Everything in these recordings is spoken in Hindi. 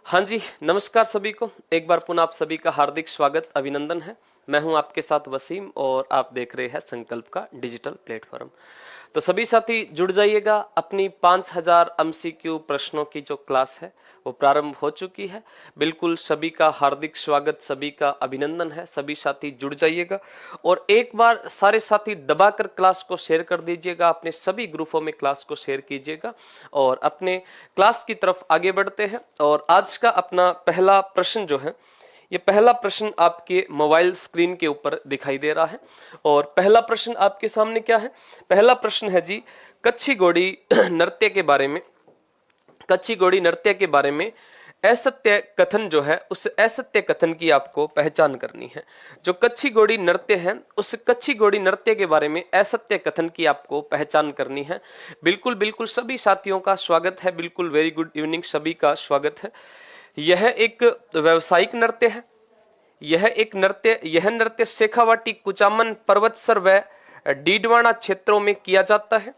हाँ जी, नमस्कार सभी को। एक बार पुनः आप सभी का हार्दिक स्वागत अभिनंदन है। मैं हूं आपके साथ वसीम और आप देख रहे हैं संकल्प का डिजिटल प्लेटफॉर्म। तो सभी साथी जुड़ जाइएगा। अपनी 5000 एमसीक्यू प्रश्नों की जो क्लास है वो प्रारंभ हो चुकी है। बिल्कुल सभी का हार्दिक स्वागत, सभी का अभिनंदन है। सभी साथी जुड़ जाइएगा और एक बार सारे साथी दबाकर क्लास को शेयर कर दीजिएगा। अपने सभी ग्रुपों में क्लास को शेयर कीजिएगा और अपने क्लास की तरफ आगे बढ़ते हैं। और आज का अपना पहला प्रश्न जो है, ये पहला प्रश्न आपके मोबाइल स्क्रीन के ऊपर दिखाई दे रहा है। और पहला प्रश्न आपके सामने क्या है? पहला प्रश्न है जी, कच्छी घोड़ी नृत्य के बारे में। कच्छी घोड़ी नृत्य के बारे में असत्य कथन जो है, उस असत्य कथन की आपको पहचान करनी है। जो कच्छी घोड़ी नृत्य है, उस कच्छी घोड़ी नृत्य के बारे में असत्य कथन की आपको पहचान करनी है। बिल्कुल बिल्कुल सभी साथियों का स्वागत है। बिल्कुल वेरी गुड इवनिंग, सभी का स्वागत है। यह एक व्यवसायिक नृत्य है। यह नृत्य शेखावाटी, कुचामन, पर्वतसर व डीडवाना क्षेत्रों में किया जाता है।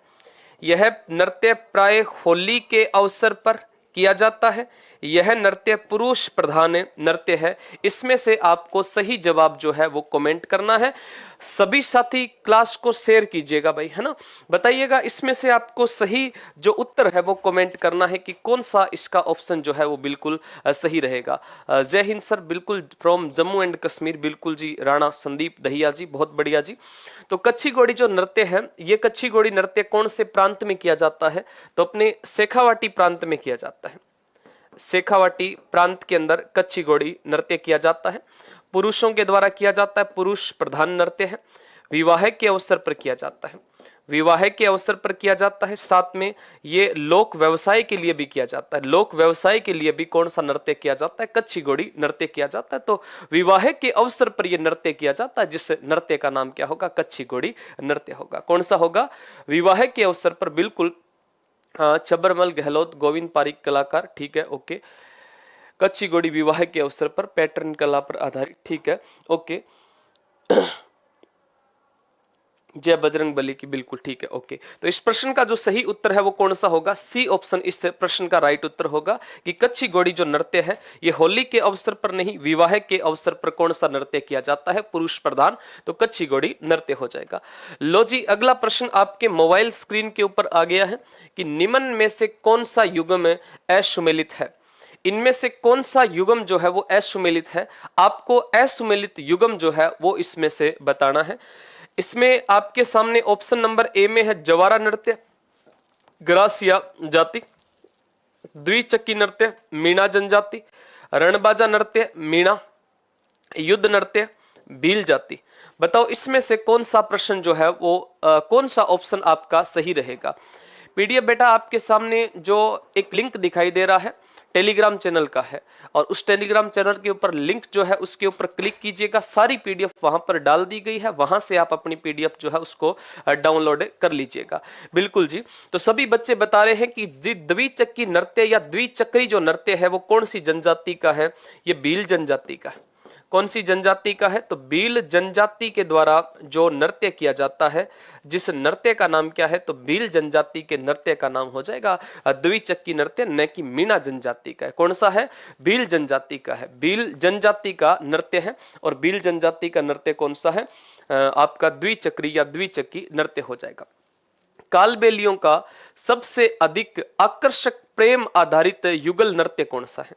यह नृत्य प्राय होली के अवसर पर किया जाता है। यह नृत्य पुरुष प्रधान नृत्य है। इसमें से आपको सही जवाब जो है वो कमेंट करना है। सभी साथी क्लास को शेयर कीजिएगा भाई, है ना। बताइएगा इसमें से आपको सही जो उत्तर है वो कमेंट करना है कि कौन सा इसका ऑप्शन जो है वो बिल्कुल सही रहेगा। जय हिंद सर, बिल्कुल फ्रॉम जम्मू एंड कश्मीर। बिल्कुल जी, राणा संदीप दहिया जी, बहुत बढ़िया जी। तो कच्छी घोड़ी जो नृत्य है, ये कच्छी घोड़ी नृत्य कौन से प्रांत में किया जाता है? तो अपने शेखावाटी प्रांत में किया जाता है। शेखावाटी प्रांत के अंदर कच्छी घोड़ी नृत्य किया जाता है। पुरुषों के द्वारा किया जाता है, पुरुष प्रधान नृत्य है। विवाह के अवसर पर किया जाता है, विवाह के अवसर पर किया जाता है। साथ में ये लोक व्यवसाय के लिए भी किया जाता है। लोक व्यवसाय के लिए भी कौन सा नृत्य किया जाता है? कच्छी घोड़ी नृत्य किया जाता है। तो विवाह के अवसर पर यह नृत्य किया जाता है, जिस नृत्य का नाम क्या होगा? कच्छी घोड़ी नृत्य होगा। कौन सा होगा? विवाह के अवसर पर। बिल्कुल छबरमल गहलोत, गोविंद पारिक कलाकार, ठीक है, ओके। कच्छी घोड़ी विवाह के अवसर पर, पैटर्न कला पर आधारित, ठीक है, ओके। जय बजरंग बली की, बिल्कुल ठीक है, ओके। तो इस प्रश्न का जो सही उत्तर है वो कौन सा होगा? सी ऑप्शन इस प्रश्न का राइट उत्तर होगा कि कच्छी घोड़ी जो नृत्य है ये होली के अवसर पर नहीं, विवाह के अवसर पर कौन सा नृत्य किया जाता है? पुरुष प्रधान। तो कच्छी घोड़ी नृत्य हो जाएगा। लो जी, अगला प्रश्न आपके मोबाइल स्क्रीन के ऊपर आ गया है कि निम्न में से कौन सा युग्म असुमेलित है? इनमें से कौन सा युग्म जो है वो असुमेलित है? आपको असुमेलित युग्म जो है वो इसमें से बताना है। इसमें आपके सामने ऑप्शन नंबर ए में है जवारा नृत्य, ग्रासिया जाति, द्विचक्की नृत्य, मीणा जनजाति, रणबाजा नृत्य, मीणा, युद्ध नृत्य, भील जाति। बताओ इसमें से कौन सा प्रश्न जो है वो कौन सा ऑप्शन आपका सही रहेगा? पीडीएफ बेटा आपके सामने जो एक लिंक दिखाई दे रहा है टेलीग्राम चैनल का है, और उस टेलीग्राम चैनल के ऊपर लिंक जो है उसके ऊपर क्लिक कीजिएगा। सारी पीडीएफ वहां पर डाल दी गई है, वहां से आप अपनी पीडीएफ जो है उसको डाउनलोड कर लीजिएगा। बिल्कुल जी। तो सभी बच्चे बता रहे हैं कि जी द्विचक्की नृत्य या द्विचक्री जो नृत्य है वो कौन सी जनजाति का है? ये भील जनजाति का है। कौन सी जनजाति का है? तो भील जनजाति के द्वारा जो नृत्य किया जाता है, जिस नृत्य का नाम क्या है? तो भील जनजाति के नृत्य का नाम हो जाएगा द्विचक्की नृत्य, न कि मीणा जनजाति का है। कौन सा है? भील जनजाति का है। भील जनजाति का नृत्य है। और भील जनजाति का नृत्य कौन सा है? आपका द्विचक्री या द्विचक्की नृत्य हो जाएगा। कालबेलियों का सबसे अधिक आकर्षक प्रेम आधारित युगल नृत्य कौन सा है?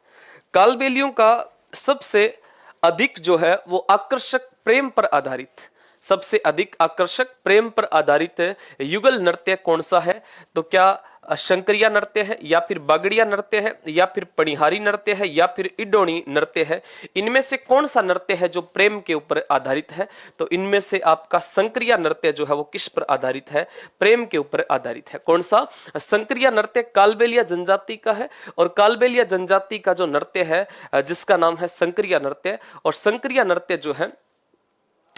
कालबेलियों का सबसे अधिक जो है वो आकर्षक प्रेम पर आधारित, सबसे अधिक आकर्षक प्रेम पर आधारित युगल नृत्य कौन सा है? तो क्या शंकरिया नृत्य है, या फिर बागड़िया नृत्य है, या फिर पणिहारी नृत्य है, या फिर इडोणी नृत्य है? इनमें से कौन सा नृत्य है जो प्रेम के ऊपर आधारित है? तो इनमें से आपका शंकरिया नृत्य जो है वो किस पर आधारित है? प्रेम के ऊपर आधारित है। कौन सा? शंकरिया नृत्य कालबेलिया जनजाति का है। और कालबेलिया जनजाति का जो नृत्य है जिसका नाम है शंकरिया नृत्य, और शंकरिया नृत्य जो है,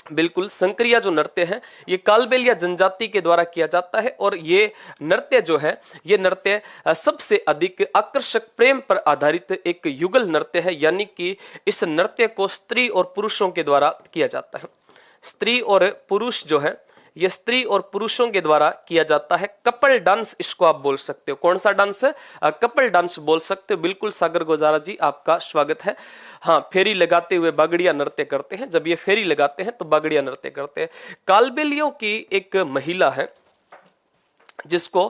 बिल्कुल शंकरिया जो नृत्य है ये कालबेलिया जनजाति के द्वारा किया जाता है। और ये नृत्य जो है, ये नृत्य सबसे अधिक आकर्षक प्रेम पर आधारित एक युगल नृत्य है, यानी कि इस नृत्य को स्त्री और पुरुषों के द्वारा किया जाता है। स्त्री और पुरुष जो है ये स्त्री और पुरुषों के द्वारा किया जाता है। कपल डांस इसको आप बोल सकते हो। कौन सा डांस है? कपल डांस बोल सकते हो। बिल्कुल सागर गुजारा जी, आपका स्वागत है। हाँ, फेरी लगाते हुए बागड़िया नृत्य करते हैं। जब ये फेरी लगाते हैं तो बागड़िया नृत्य करते हैं। कालबेलियों की एक महिला है जिसको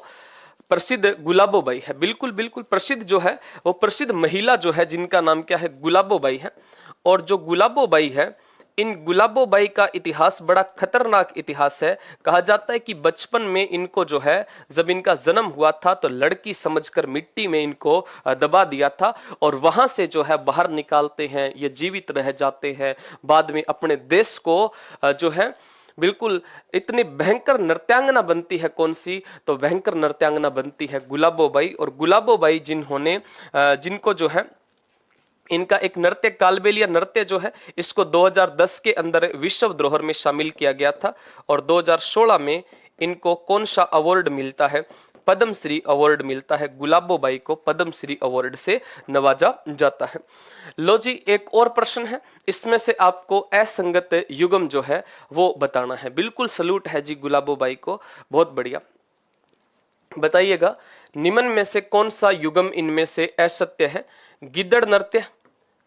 प्रसिद्ध गुलाबोबाई है। बिल्कुल बिल्कुल प्रसिद्ध जो है वो प्रसिद्ध महिला जो है जिनका नाम क्या है? गुलाबोबाई है। और जो गुलाबोबाई है, इन गुलाबोबाई का इतिहास बड़ा खतरनाक इतिहास है। कहा जाता है कि बचपन में इनको जो है, जब इनका जन्म हुआ था तो लड़की समझकर मिट्टी में इनको दबा दिया था और वहां से जो है बाहर निकालते हैं, ये जीवित रह जाते हैं। बाद में अपने देश को जो है बिल्कुल इतनी भयंकर नृत्यांगना बनती है। कौन सी? तो भयंकर नृत्यांगना बनती है गुलाबोबाई। और गुलाबोबाई जिन्होंने जिनको जो है इनका एक नृत्य कालबेलिया नृत्य जो है इसको 2010 के अंदर विश्व धरोहर में शामिल किया गया था। और 2016 में इनको कौन सा अवार्ड मिलता है? पद्मश्री अवार्ड मिलता है। गुलाबोबाई को पद्मश्री अवार्ड से नवाजा जाता है। लो जी, एक और प्रश्न है, इसमें से आपको असंगत युग्म जो है वो बताना है। बिल्कुल सलूट है जी गुलाबोबाई को, बहुत बढ़िया। बताइएगा, निम्न में से कौन सा युग्म इनमें से असत्य है? गिद्दड़ नृत्य,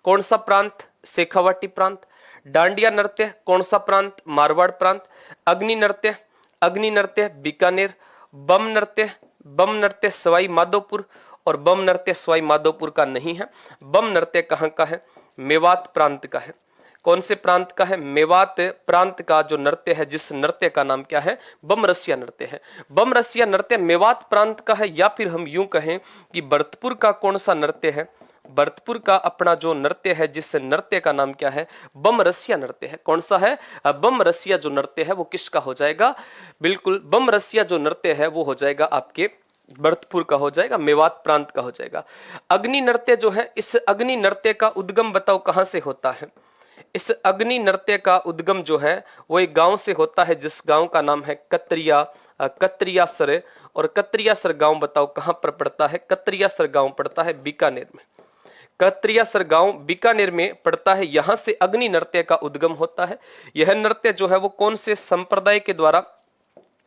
कौन सा प्रांत? शेखावाटी प्रांत। डांडिया नृत्य, कौन सा प्रांत? मारवाड़ प्रांत। अग्नि नृत्य बीकानेर। बम नृत्य सवाई माधोपुर। और बम नृत्य सवाई माधोपुर का नहीं है। बम नृत्य कहाँ का है? मेवात प्रांत का है। कौन से प्रांत का है? मेवात प्रांत का जो नृत्य है, जिस नृत्य का नाम क्या है? बम रसिया नृत्य है। बम रसिया नृत्य मेवात प्रांत का है। या फिर हम यूं कहें कि भरतपुर का कौन सा नृत्य है? भरतपुर का अपना जो नृत्य है, जिस नृत्य का नाम क्या है? बम रसिया नृत्य है। कौन सा है? बम रसिया जो नृत्य है वो किसका हो जाएगा? बिल्कुल बम रसिया जो नृत्य है वो हो जाएगा आपके भरतपुर का हो जाएगा, मेवात प्रांत का हो जाएगा। अग्नि नृत्य जो है, इस अग्नि नृत्य का उद्गम बताओ कहां से होता है? इस अग्नि नृत्य का उद्गम जो है वो एक गांव से होता है, जिस गांव का नाम है कत्रियासर। और कत्रियासर गांव बताओ कहां पर पड़ता है? कत्रियासर गांव पड़ता है बीकानेर में। कत्रियासर गांव बीकानेर में पड़ता है। यहां से अग्नि नृत्य का उद्गम होता है। यह नृत्य जो है वो कौन से संप्रदाय के द्वारा?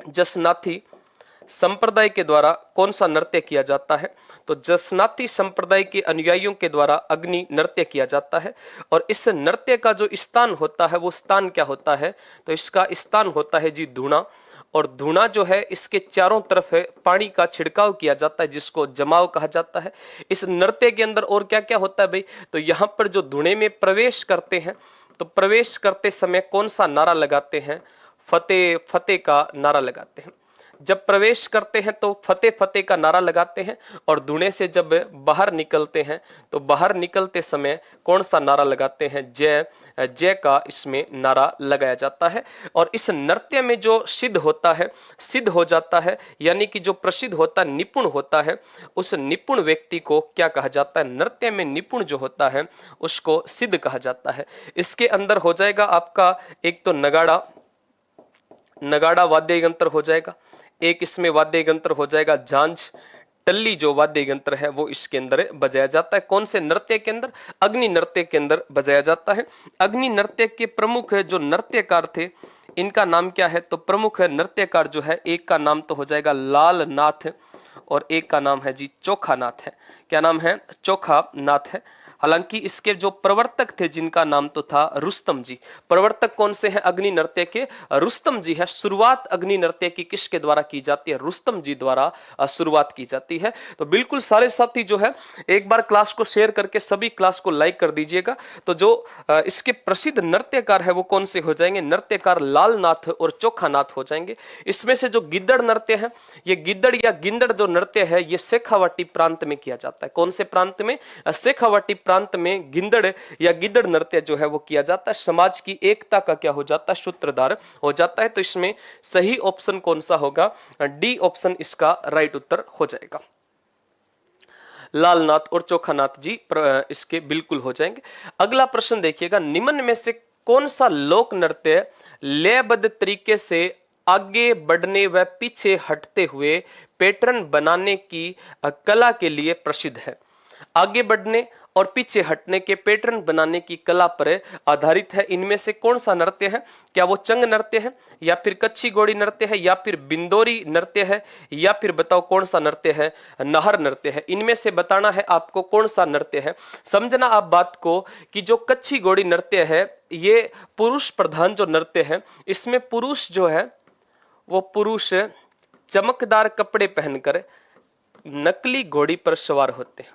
जसनाथी संप्रदाय के द्वारा कौन सा नृत्य किया जाता है? तो जसनाथी संप्रदाय के अनुयायियों के द्वारा अग्नि नृत्य किया जाता है। और इस नृत्य का जो स्थान होता है वो स्थान क्या होता है? तो इसका स्थान होता है जी धूणा। और धूणा जो है इसके चारों तरफ पानी का छिड़काव किया जाता है, जिसको जमाव कहा जाता है। इस नृत्य के अंदर और क्या क्या होता है भाई? तो यहाँ पर जो धूणे में प्रवेश करते हैं तो प्रवेश करते समय कौन सा नारा लगाते हैं? फतेह फतेह का नारा लगाते हैं। जब प्रवेश करते हैं तो फतेह फतेह का नारा लगाते हैं। और धूणे से जब बाहर निकलते हैं तो बाहर निकलते समय कौन सा नारा लगाते हैं? जय जय का इसमें नारा लगाया जाता है। और इस नृत्य में जो सिद्ध होता है, सिद्ध हो जाता है, यानी कि जो प्रसिद्ध होता है, निपुण होता है, उस निपुण व्यक्ति को क्या कहा जाता है? नृत्य में निपुण जो होता है उसको सिद्ध कहा जाता है। इसके अंदर हो जाएगा आपका एक तो नगाड़ा वाद्य यंत्र हो जाएगा, एक इसमें वाद्य यंत्र हो जाएगा झांझ, टल्ली जो वाद्य यंत्र है वो इसके अंदर बजाया जाता है। कौन से नृत्य के अंदर? अग्नि नृत्य के अंदर बजाया जाता है। अग्नि नृत्य के प्रमुख जो नृत्यकार थे इनका नाम क्या है? तो प्रमुख नृत्यकार जो है, एक का नाम तो हो जाएगा लाल नाथ और एक का नाम है जी चोखा नाथ है। क्या नाम है? चोखा नाथ है। हालांकि इसके जो प्रवर्तक थे जिनका नाम तो था रुस्तम जी। प्रवर्तक कौन से हैं अग्नि नृत्य के? रुस्तम जी है। शुरुआत अग्नि नृत्य की किसके द्वारा की जाती है? रुस्तम जी द्वारा शुरुआत की जाती है। तो बिल्कुल सारे साथी जो है एक बार क्लास को शेयर करके सभी क्लास को लाइक कर दीजिएगा। तो जो इसके प्रसिद्ध नृत्यकार है वो कौन से हो जाएंगे? नृत्यकार लाल नाथ और चोखा नाथ हो जाएंगे। इसमें से जो गिद्दड़ नृत्य है, ये गिद्दड़ या गिंदड़ जो नृत्य है ये शेखावाटी प्रांत में किया जाता है। कौन से प्रांत में? शेखावाटी प्रांत में गिंदड़ या गिद्दड़ नृत्य जो है वो किया जाता है। समाज की एकता का क्या हो जाता है? सूत्रधार हो जाता है। तो इसमें सही ऑप्शन कौन सा होगा? डी ऑप्शन इसका राइट उत्तर हो जाएगा। लालनाथ और चोखानाथ जी इसके बिल्कुल हो जाएंगे। अगला प्रश्न देखिएगा, निम्न में से कौन सा लोक नृत्य लयबद्ध तरीके से आगे बढ़ने व पीछे हटते हुए पैटर्न बनाने की कला के लिए प्रसिद्ध है? आगे बढ़ने और पीछे हटने के पैटर्न बनाने की कला पर आधारित है। इनमें से कौन सा नृत्य है? क्या वो चंग नृत्य है, या फिर कच्ची घोड़ी नृत्य है, या फिर बिंदोरी नृत्य है, या फिर बताओ कौन सा नृत्य है? नाहर नृत्य है। इनमें से बताना है आपको कौन सा नृत्य है। समझना आप बात को कि जो कच्ची घोड़ी नृत्य है ये पुरुष प्रधान जो नृत्य है, इसमें पुरुष जो है वो पुरुष चमकदार कपड़े पहनकर नकली घोड़ी पर सवार होते हैं।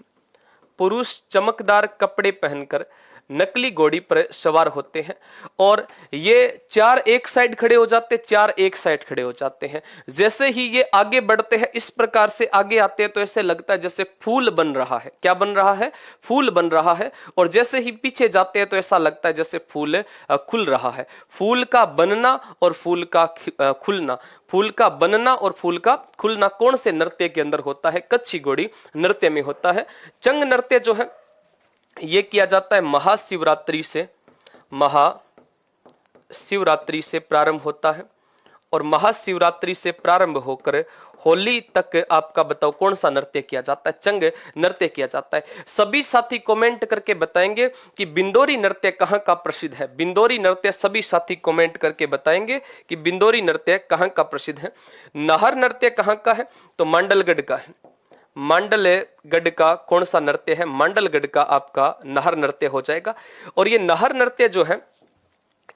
पुरुष चमकदार कपड़े पहनकर नकली घोड़ी पर सवार होते हैं और ये चार एक साइड खड़े हो जाते, चार एक साइड खड़े हो जाते हैं। जैसे ही ये आगे बढ़ते हैं, इस प्रकार से आगे आते हैं तो ऐसे लगता है जैसे फूल बन रहा है। क्या बन रहा है? फूल बन रहा है। और जैसे ही पीछे जाते हैं तो ऐसा लगता है जैसे फूल खुल रहा है। फूल का बनना और फूल का खुलना, फूल का बनना और फूल का खुलना कौन से नृत्य के अंदर होता है? कच्ची घोड़ी नृत्य में होता है। चंग नृत्य जो है ये किया जाता है महाशिवरात्रि से प्रारंभ होता है और महाशिवरात्रि से प्रारंभ होकर होली तक आपका बताओ कौन सा नृत्य किया जाता है? चंग नृत्य किया जाता है। सभी साथी कमेंट करके बताएंगे कि बिंदोरी नृत्य कहां का प्रसिद्ध है। बिंदोरी नृत्य सभी साथी कमेंट करके बताएंगे कि बिंदोरी नृत्य कहां का प्रसिद्ध है। नाहर नृत्य कहां का है? तो मांडलगढ़ का है। मांडलगढ़ का कौन सा नृत्य है? मांडलगढ़ का आपका नाहर नृत्य हो जाएगा। और ये नाहर नृत्य जो है,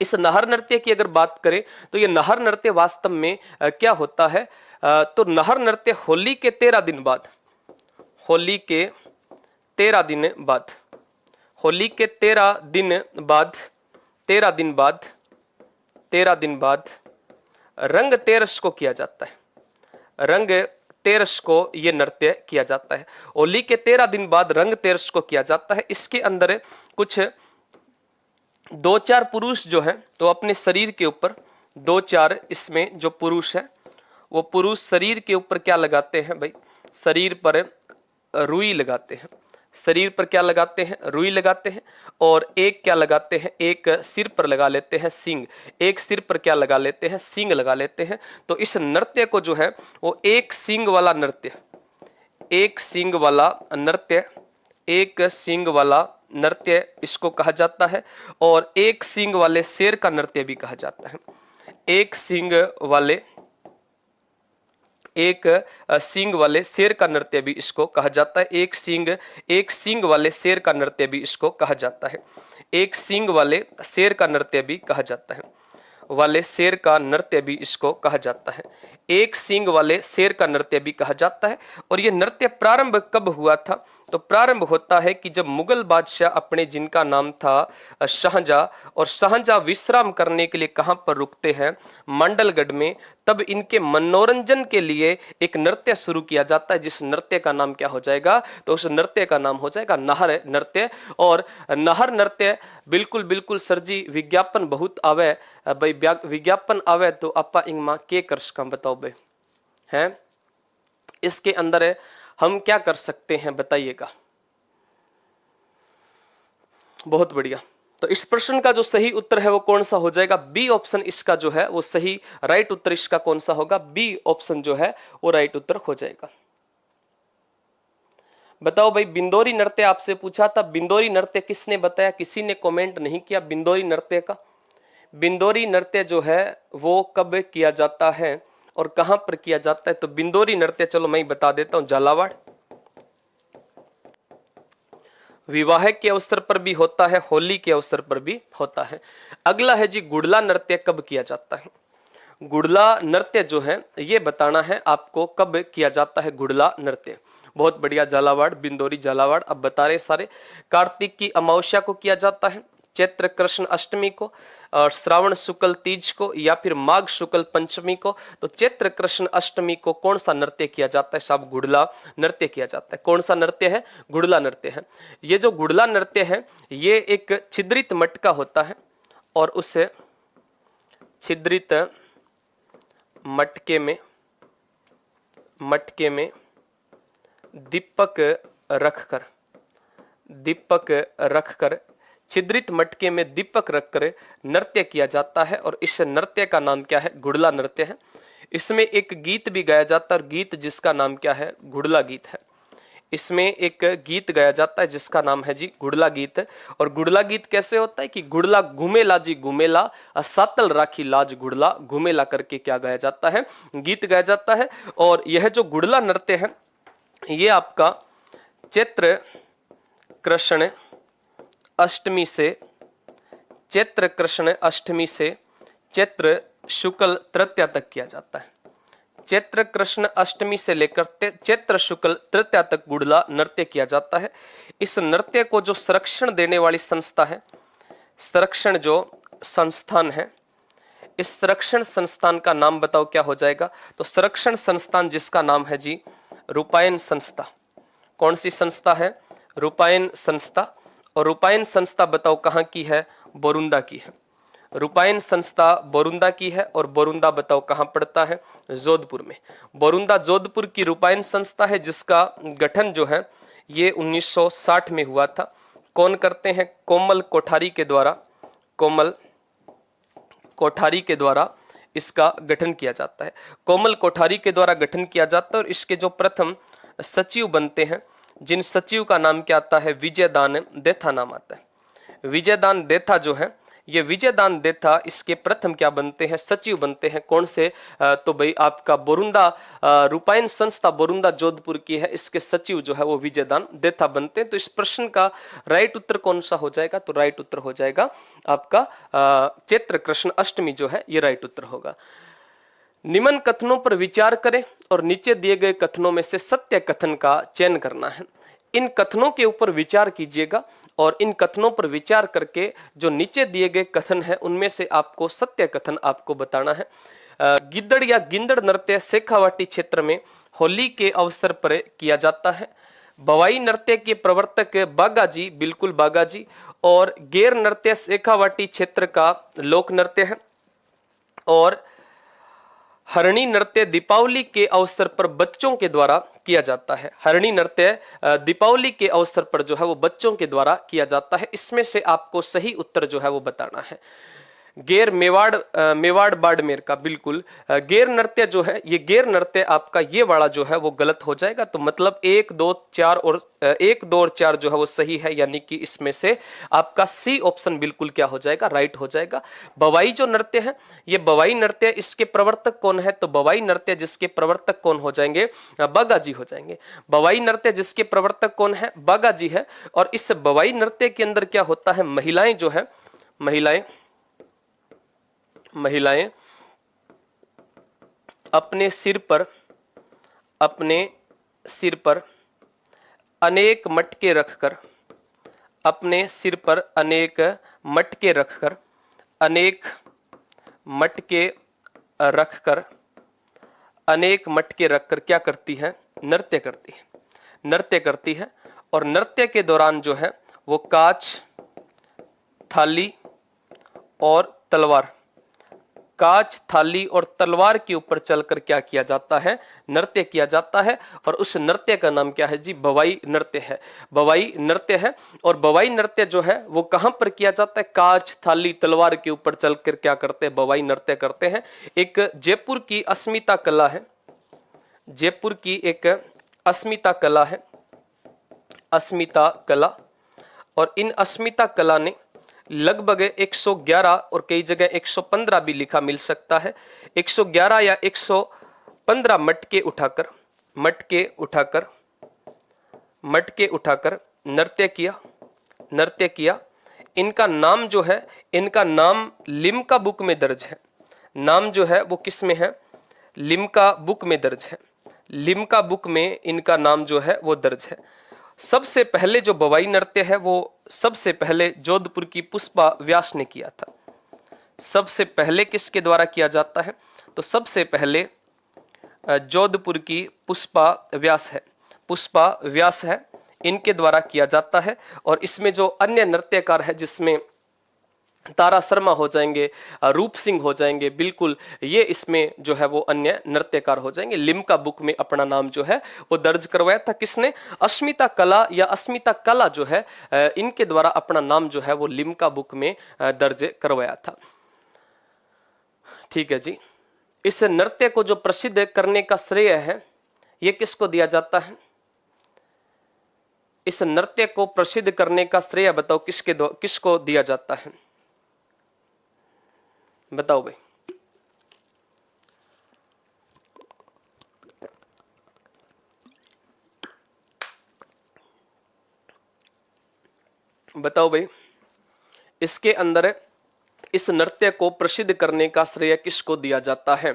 इस नाहर नृत्य की अगर बात करें तो ये नाहर नृत्य वास्तव में क्या होता है? तो नाहर नृत्य होली के 13 दिन बाद, होली के 13 दिन बाद, होली के 13 दिन बाद, 13 दिन बाद, 13 दिन बाद रंग तेरस को किया जाता है। रंग तेरस को ये नृत्य किया जाता है। होली के 13 दिन बाद रंग तेरस को किया जाता है। इसके अंदर कुछ 2-4 पुरुष जो है तो अपने शरीर के ऊपर 2-4 इसमें जो पुरुष है वो पुरुष शरीर के ऊपर क्या लगाते हैं भाई? शरीर पर रुई लगाते हैं। शरीर पर क्या लगाते हैं? रुई लगाते हैं। और एक क्या लगाते हैं? एक सिर पर लगा लेते हैं सींग। एक सिर पर क्या लगा लेते हैं? सींग लगा लेते हैं। तो इस नृत्य को जो है वो एक सींग वाला नृत्य, एक सींग वाला नृत्य, एक सींग वाला नृत्य इसको कहा जाता है। और एक सींग वाले शेर का नृत्य भी कहा जाता है। एक सींग वाले शेर का नृत्य भी इसको कहा जाता है। एक सींग वाले शेर का नृत्य भी इसको कहा जाता है। एक सींग वाले शेर का नृत्य भी कहा जाता है। वाले शेर का नृत्य भी इसको कहा जाता है। एक सींग वाले शेर का नृत्य भी कहा जाता है। और ये नृत्य प्रारंभ कब हुआ था? तो प्रारंभ होता है कि जब मुगल बादशाह अपने, जिनका नाम था शाहजहां, और शाहजहां विश्राम करने के लिए कहां पर रुकते हैं? मांडलगढ़ में। तब इनके मनोरंजन के लिए एक नृत्य शुरू किया जाता है, जिस नृत्य का नाम क्या हो जाएगा? तो उस नृत्य का नाम हो जाएगा नाहर नृत्य। और नाहर नृत्य बिल्कुल सर जी विज्ञापन बहुत आवे भाई, विज्ञापन आवे तो आपा इंगमा के कर सकम बताओ भाई हैं? इसके अंदर हम क्या कर सकते हैं बताइएगा। बहुत बढ़िया। तो इस प्रश्न का जो सही उत्तर है वो कौन सा हो जाएगा? बी ऑप्शन इसका जो है वो सही राइट उत्तर इसका कौन सा होगा? बी ऑप्शन जो है वो राइट उत्तर हो जाएगा। बताओ भाई, बिंदोरी नृत्य आपसे पूछा था, बिंदोरी नृत्य किसने बताया? किसी ने कमेंट नहीं किया बिंदोरी नृत्य का। बिंदोरी नृत्य जो है वो कब किया जाता है और कहां पर किया जाता है? तो बिंदोरी नृत्य चलो मैं बता देता हूं, झालावाड़। विवाह के अवसर पर भी होता है, होली के अवसर पर भी होता है। अगला है जी गुड़ला नृत्य कब किया जाता है? गुड़ला नृत्य जो है ये बताना है आपको कब किया जाता है गुड़ला नृत्य। बहुत बढ़िया, झालावाड़, बिंदोरी, झालावाड़। अब बता रहे सारे। कार्तिक की अमावस्या को किया जाता है, चैत्र कृष्ण अष्टमी को, और श्रावण शुक्ल तीज को, या फिर माघ शुक्ल पंचमी को। तो चैत्र कृष्ण अष्टमी को कौन सा नृत्य किया जाता है साहब? गुड़ला नृत्य किया जाता है। कौन सा नृत्य है? गुड़ला नृत्य है। ये जो गुड़ला नृत्य है ये एक छिद्रित मटका होता है और उस छिद्रित मटके में दीपक रखकर छिद्रित मटके में दीपक रखकर नृत्य किया जाता है। और इस नृत्य का नाम क्या है? गुड़ला नृत्य है। इसमें एक गीत भी गाया जाता है और गीत जिसका नाम क्या है? गुड़ला गीत है। इसमें एक गीत गाया जाता है जिसका नाम है जी गुड़ला गीत। और गुड़ला गीत कैसे होता है कि गुड़ला घूमेला जी घूमेला, सातल राखी लाज गुड़ला घूमेला करके क्या गाया जाता है, गीत गाया जाता है। और यह जो गुड़ला नृत्य है ये आपका चैत्र कृष्ण अष्टमी से चैत्र शुक्ल तृतीया तक किया जाता है। चैत्र कृष्ण अष्टमी से लेकर चैत्र शुक्ल तृतीया तक गुड़ला नृत्य किया जाता है। इस नृत्य को जो संरक्षण देने वाली संस्था है, संरक्षण जो संस्थान है, इस संरक्षण संस्थान का नाम बताओ क्या हो जाएगा। तो संरक्षण संस्थान जिसका नाम है जी रूपायन संस्था। कौन सी संस्था है? रूपायन संस्था। और रूपायन संस्था बताओ कहाँ की है? बोरुंदा की है। रूपायन संस्था बोरुंदा की है। और बोरुंदा बताओ कहाँ पड़ता है? जोधपुर में। बोरुंदा जोधपुर की रूपायन संस्था है जिसका गठन जो है ये 1960 में हुआ था। कौन करते हैं? कोमल कोठारी के द्वारा, कोमल कोठारी के द्वारा इसका गठन किया जाता है। कोमल कोठारी के द्वारा गठन किया जाता है। और इसके जो प्रथम सचिव बनते हैं, जिन सचिव का नाम क्या आता है? विजयदान देथा नाम आता है। विजयदान देथा जो है ये विजयदान देथा इसके प्रथम क्या बनते हैं? सचिव बनते हैं। कौन से? तो भाई आपका बोरुंदा रूपायन संस्था बोरुंदा जोधपुर की है, इसके सचिव जो है वो विजयदान देथा बनते हैं। तो इस प्रश्न का राइट उत्तर कौन सा हो जाएगा? तो राइट उत्तर हो जाएगा आपका चैत्र कृष्ण अष्टमी जो है ये राइट उत्तर होगा। निम्न कथनों पर विचार करें और नीचे दिए गए कथनों में से सत्य कथन का चयन करना है। इन कथनों के ऊपर विचार कीजिएगा और इन कथनों पर विचार करके जो नीचे दिए गए कथन है उनमें से आपको सत्य कथन आपको बताना है। गिद्दड़ या गिंदड़ नृत्य शेखावाटी क्षेत्र में होली के अवसर पर किया जाता है। बवाई नृत्य के प्रवर्तक बागाजी, बिल्कुल बागाजी। और गेर नृत्य शेखावाटी क्षेत्र का लोक नृत्य है। और हरणी नृत्य दीपावली के अवसर पर बच्चों के द्वारा किया जाता है। हरणी नृत्य दीपावली के अवसर पर जो है वो बच्चों के द्वारा किया जाता है। इसमें से आपको सही उत्तर जो है वो बताना है। गेर मेवाड़ बाड़मेर का, बिल्कुल गेर नृत्य जो है ये गेर नृत्य आपका ये वाला जो है वो गलत हो जाएगा। तो मतलब 1, 2, 4 और 1, 2 और 4 जो है वो सही है, यानी कि इसमें से आपका सी ऑप्शन बिल्कुल क्या हो जाएगा? राइट हो जाएगा। बवाई जो नृत्य है ये बवाई नृत्य, इसके प्रवर्तक कौन है? तो बवाई नृत्य जिसके प्रवर्तक कौन हो जाएंगे? बागाजी हो जाएंगे। बवाई नृत्य जिसके प्रवर्तक कौन है? बागाजी है। और इस बवाई नृत्य के अंदर क्या होता है? महिलाएं जो है, महिलाएं अपने सिर पर अनेक मटके रखकर, अपने सिर पर अनेक मटके रखकर, अनेक मटके रखकर क्या करती है? नृत्य करती है। और नृत्य के दौरान जो है वो कांच, थाली और तलवार, कांच, थाली और तलवार के ऊपर चलकर क्या किया जाता है? नृत्य किया जाता है। और उस नृत्य का नाम क्या है जी? बवाई नृत्य है। बवाई नृत्य है। और बवाई नृत्य जो है वो कहां पर किया जाता है? कांच, थाली, तलवार के ऊपर चलकर क्या करते हैं? बवाई नृत्य करते हैं। एक जयपुर की अस्मिता कला है, जयपुर की एक अस्मिता कला है, अस्मिता कला। और इन अस्मिता कला ने लगभग 111 और कई जगह 115 भी लिखा मिल सकता है, 111 या 115 मटके उठाकर नृत्य किया। इनका नाम जो है, इनका नाम लिम्का बुक में दर्ज है। नाम जो है वो किस में है? लिम्का बुक में दर्ज है। लिम्का बुक में इनका नाम जो है वो दर्ज है। सबसे पहले जो बवाई नृत्य है वो सबसे पहले जोधपुर की पुष्पा व्यास ने किया था। सबसे पहले किसके द्वारा किया जाता है? तो सबसे पहले जोधपुर की पुष्पा व्यास है, इनके द्वारा किया जाता है। और इसमें जो अन्य नृत्यकार है जिसमें तारा शर्मा हो जाएंगे, रूप सिंह हो जाएंगे, बिल्कुल ये इसमें जो है वो अन्य नृत्यकार हो जाएंगे। लिम्का बुक में अपना नाम जो है वो दर्ज करवाया था। किसने? अस्मिता कला या अस्मिता कला जो है इनके द्वारा अपना नाम जो है वो लिम्का बुक में दर्ज करवाया था। ठीक है जी। इस नृत्य को जो प्रसिद्ध करने का श्रेय है ये किसको दिया जाता है? इस नृत्य को प्रसिद्ध करने का श्रेय बताओ किसको दिया जाता है? बताओ भाई। बताओ भाई, इसके अंदर इस नृत्य को प्रसिद्ध करने का श्रेय किसको दिया जाता है?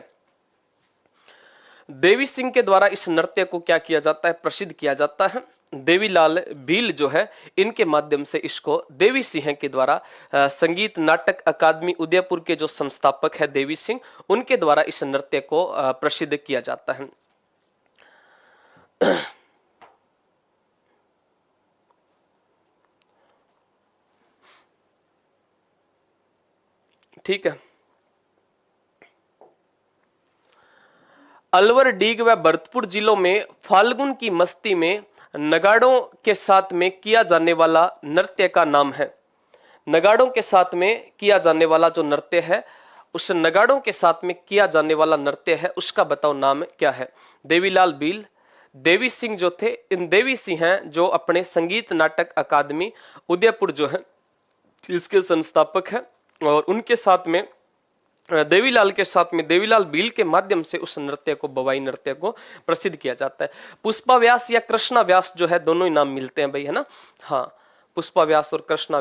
देवी सिंह के द्वारा इस नृत्य को क्या किया जाता है? प्रसिद्ध किया जाता है। देवीलाल भील जो है, इनके माध्यम से इसको देवी सिंह के द्वारा संगीत नाटक अकादमी उदयपुर के जो संस्थापक है देवी सिंह, उनके द्वारा इस नृत्य को प्रसिद्ध किया जाता है। ठीक है। अलवर, डीग व भरतपुर जिलों में फाल्गुन की मस्ती में नगाड़ों के साथ में किया जाने वाला नृत्य का नाम है। नगाड़ों के साथ में किया जाने वाला जो नृत्य है, उस नगाड़ों के साथ में किया जाने वाला नृत्य है, उसका बताओ नाम क्या है? देवीलाल भील, देवी सिंह जो थे, इन देवी सिंह हैं जो अपने संगीत नाटक अकादमी उदयपुर जो है इसके संस्थापक है, और उनके साथ में देवीलाल के साथ में देवीलाल भील के माध्यम से उस नृत्य को, बवाई नृत्य को प्रसिद्ध किया जाता है। पुष्पा व्यास या कृष्णा व्यास जो है, दोनों ही नाम मिलते हैं भाई, है ना? हाँ, पुष्पा व्यास और कृष्णा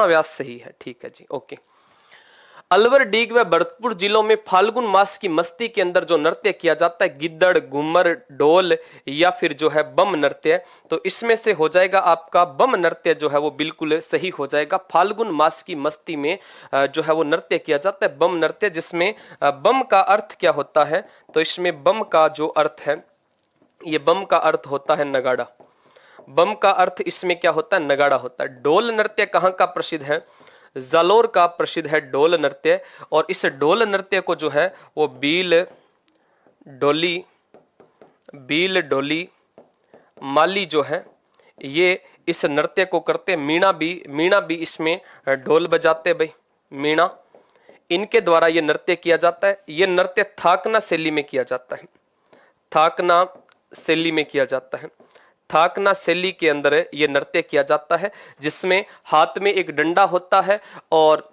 व्यास सही है। ठीक है जी, ओके। अलवर, डीग व भरतपुर जिलों में फाल्गुन मास की मस्ती के अंदर जो नृत्य किया जाता है, गिद्दड़, घूमर, ढोल या फिर जो है बम नृत्य, तो इसमें से हो जाएगा आपका बम नृत्य जो है वो बिल्कुल सही हो जाएगा। फाल्गुन मास की मस्ती में जो है वो नृत्य किया जाता है बम नृत्य, जिसमें बम का अर्थ क्या होता है? तो इसमें बम का जो अर्थ है, ये बम का अर्थ होता है नगाड़ा। बम का अर्थ इसमें क्या होता है? नगाड़ा होता है। ढोल नृत्य कहाँ का प्रसिद्ध है? जालोर का प्रसिद्ध है ढोल नृत्य, और इस ढोल नृत्य को जो है वो बील डोली माली जो है ये इस नृत्य को करते। मीणा भी इसमें ढोल बजाते भाई, मीणा, इनके द्वारा ये नृत्य किया जाता है। ये नृत्य थाकना शैली में किया जाता है। थाकना शैली में किया जाता है। थाकना शैली के अंदर ये नृत्य किया जाता है, जिसमें हाथ में एक डंडा होता है और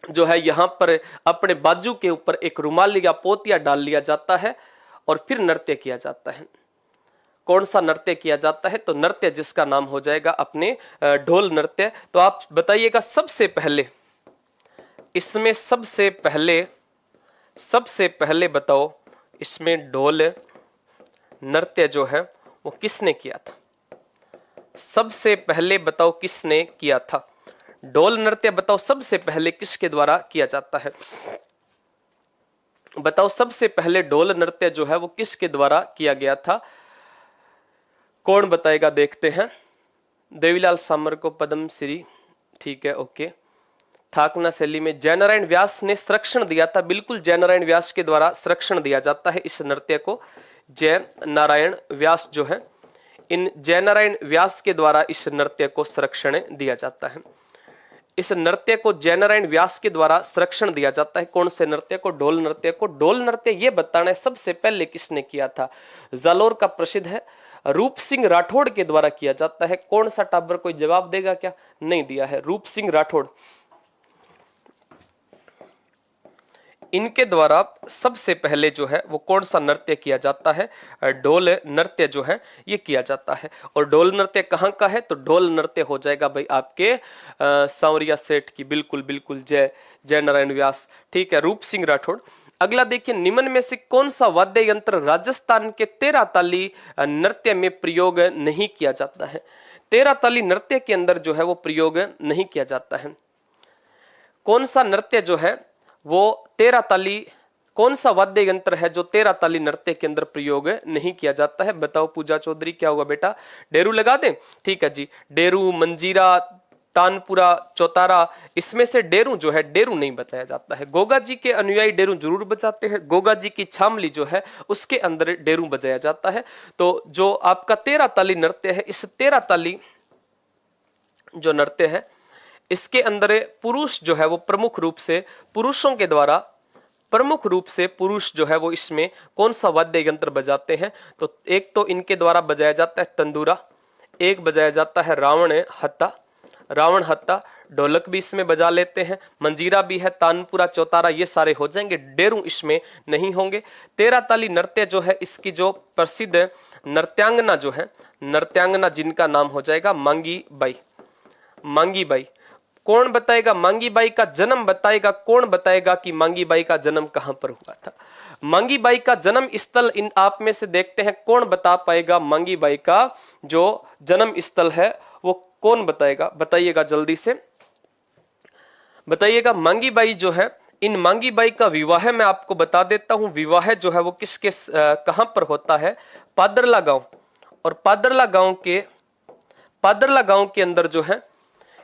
जो है यहाँ पर अपने बाजू के ऊपर एक रुमाल या पोतिया डाल लिया जाता है और फिर नृत्य किया जाता है। कौन सा नृत्य किया जाता है? तो नृत्य जिसका नाम हो जाएगा अपने ढोल नृत्य। तो आप बताइएगा सबसे पहले, इसमें सबसे पहले बताओ, इसमें ढोल नृत्य जो है वो किसने किया था? सबसे पहले बताओ किसने किया था? ढोल नृत्य बताओ सबसे पहले किसके द्वारा किया जाता है? बताओ सबसे पहले ढोल नृत्य जो है वो किसके द्वारा किया गया था? कौन बताएगा? देखते हैं। देवीलाल सामर को पद्म श्री, ठीक है, ओके। थाकना शैली में जयनारायण व्यास ने संरक्षण दिया था। बिल्कुल, जयनारायण व्यास के द्वारा संरक्षण दिया जाता है इस नृत्य को। जय नारायण व्यास जो है, इन जयनारायण व्यास के द्वारा इस नृत्य को संरक्षण दिया जाता है। इस नृत्य को जयनारायण व्यास के द्वारा संरक्षण दिया जाता है। कौन से नृत्य को? ढोल नृत्य को। ढोल नृत्य ये बताना है सबसे पहले किसने किया था। जालोर का प्रसिद्ध है, रूप सिंह राठौड़ के द्वारा किया जाता है। कौन सा टाबर? कोई जवाब देगा क्या? नहीं दिया है। रूप सिंह राठौड़, इनके द्वारा सबसे पहले जो है वो कौन सा नृत्य किया जाता है? ढोल नृत्य जो है ये किया जाता है। और ढोल नृत्य कहाँ का है? तो ढोल नृत्य हो जाएगा भाई आपके सांवरिया सेठ की। बिल्कुल बिल्कुल, जय नारायण व्यास, ठीक है, रूप सिंह राठौड़। अगला देखिए, निम्न में से कौन सा वाद्य यंत्र राजस्थान के 13 ताली नृत्य में प्रयोग नहीं किया जाता है? 13 ताली नृत्य के अंदर जो है वो प्रयोग नहीं किया जाता है। कौन सा नृत्य जो है वो 13 ताली, कौन सा वाद्य यंत्र है जो 13 ताली नृत्य के अंदर प्रयोग नहीं किया जाता है? बताओ पूजा चौधरी, क्या हुआ बेटा? डेरू लगा दें? ठीक है जी, डेरू, मंजीरा, तानपुरा, चौतारा, इसमें से डेरू जो है, डेरू नहीं बजाया जाता है। गोगा जी के अनुयायी डेरू जरूर बजाते हैं। गोगा जी की छामली जो है उसके अंदर डेरू बजाया जाता है। तो जो आपका 13 ताली नृत्य है, इस 13 ताली जो नृत्य है इसके अंदर पुरुष जो है वो प्रमुख रूप से पुरुषों के द्वारा, प्रमुख रूप से पुरुष जो है वो इसमें कौन सा वाद्य यंत्र बजाते हैं? तो एक तो इनके द्वारा बजाया जाता है तंदूरा, एक बजाया जाता है रावण हत्ता, रावण हत्ता। ढोलक भी इसमें बजा लेते हैं, मंजीरा भी है, तानपुरा, चौतारा, ये सारे हो जाएंगे। डेरू इसमें नहीं होंगे। 13 ताली नृत्य जो है, इसकी जो प्रसिद्ध नृत्यांगना जो है, नृत्यांगना जिनका नाम हो जाएगा मांगी बाई। मांगी बाई कौन बताएगा? मांगी बाई का जन्म बताएगा। कौन बताएगा कि मांगी बाई का जन्म कहां पर हुआ था? मांगी बाई का जन्म स्थल इन आप में से देखते हैं कौन बता पाएगा? मांगी बाई का जो जन्म स्थल है वो कौन बताएगा? बताइएगा जल्दी से बताइएगा। मांगी बाई जो है, इन मांगी बाई का विवाह मैं आपको बता देता हूं। विवाह जो है वो किसके कहां पर होता है? पादरला गांव। और पादरला गांव के अंदर जो है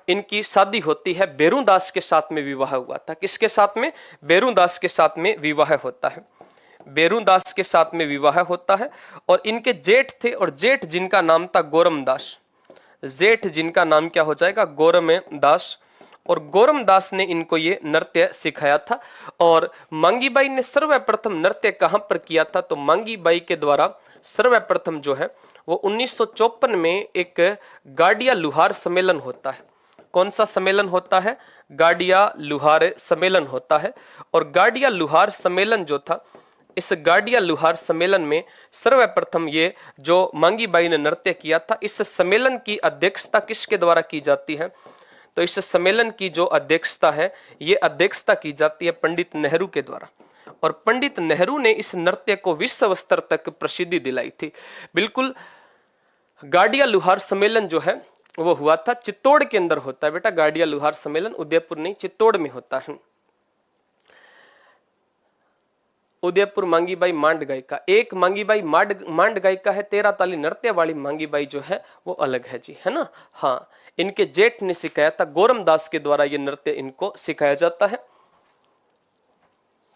इनकी शादी होती है। बेरूदास के साथ में विवाह हुआ था। किसके साथ में? बेरूदास के साथ में विवाह होता है। बेरूदास के साथ में विवाह होता है। और इनके जेठ थे, और जेठ जिनका नाम था गौरमदास। जेठ जिनका नाम क्या हो जाएगा? गौरमदास। और गौरमदास ने इनको ये नृत्य सिखाया था। और मांगीबाई ने सर्वप्रथम नृत्य कहां पर किया था? तो मांगीबाई के द्वारा सर्वप्रथम जो है वो 1954 में एक गाडिया लुहार सम्मेलन होता है। कौन सा सम्मेलन होता है? गाडिया लुहार सम्मेलन होता है। और गाडिया लुहार सम्मेलन जो था, इस गाडिया लुहार सम्मेलन में सर्वप्रथम ये जो मांगीबाई ने नृत्य किया था, इस सम्मेलन की अध्यक्षता किसके द्वारा की जाती है? तो इस सम्मेलन की जो अध्यक्षता है, ये अध्यक्षता की जाती है पंडित नेहरू के द्वारा। और पंडित नेहरू ने इस नृत्य को विश्व स्तर तक प्रसिद्धि दिलाई थी। बिल्कुल। गाडिया लुहार सम्मेलन जो है वो हुआ था चित्तौड़ के अंदर होता है बेटा। गाडिया लुहार सम्मेलन उदयपुर नहीं, चित्तौड़ में होता है। उदयपुर मांगीबाई मांड गायिका, एक मांगीबाई मांड गायिका है। 13 ताली नृत्य वाली मांगीबाई जो है वो अलग है जी, है ना। हाँ, इनके जेठ ने सिखाया था। गौरमदास के द्वारा ये नृत्य इनको सिखाया जाता है।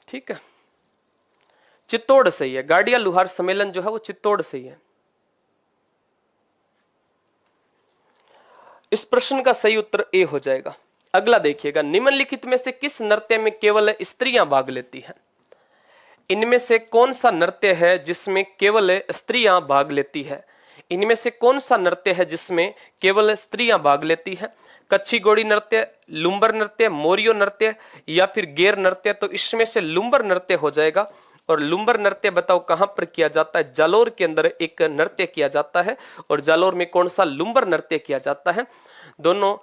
ठीक है, चित्तौड़ से ही है। गाडिया लुहार सम्मेलन जो है वो चित्तौड़ से ही है। इस प्रश्न का सही उत्तर ए हो जाएगा। अगला देखिएगा, निम्नलिखित में से किस नृत्य में केवल स्त्रियां भाग लेती हैं? इनमें से कौन सा नृत्य है जिसमें केवल स्त्रियां भाग लेती है? इनमें से कौन सा नृत्य है जिसमें केवल स्त्रियां भाग लेती हैं? कच्छी घोड़ी नृत्य, लुम्बर नृत्य, मोरियो नृत्य या फिर गेर नृत्य? तो इसमें से लुम्बर नृत्य हो जाएगा। और लुम्बर नृत्य बताओ कहां पर किया जाता है? जालोर के अंदर एक नृत्य किया जाता है। और जालोर में कौन सा लुम्बर नृत्य किया जाता है? दोनों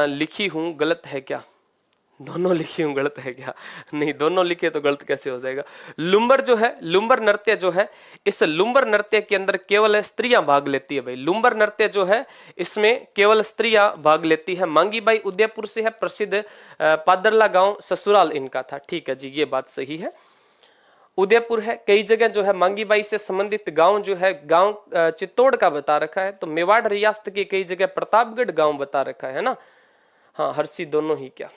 लिखी हूं, गलत है क्या? दोनों लिखी हूं, गलत है क्या? नहीं, दोनों लिखे तो गलत कैसे हो जाएगा? लुम्बर जो है, लुम्बर नृत्य जो है, इस लुम्बर नृत्य के अंदर केवल स्त्रियां भाग लेती है भाई। लुम्बर नृत्य जो है इसमें केवल स्त्रियां भाग लेती है। मांगीबाई उदयपुर से है, प्रसिद्ध पादरला गांव ससुराल इनका था। ठीक है जी, ये बात सही है। उदयपुर है। कई जगह जो है मांगीबाई से संबंधित गांव जो है, गांव चित्तौड़ का बता रखा है। तो मेवाड़ रियासत की कई जगह प्रतापगढ़ गांव बता रखा है ना। हाँ हर्षी, दोनों ही क्या?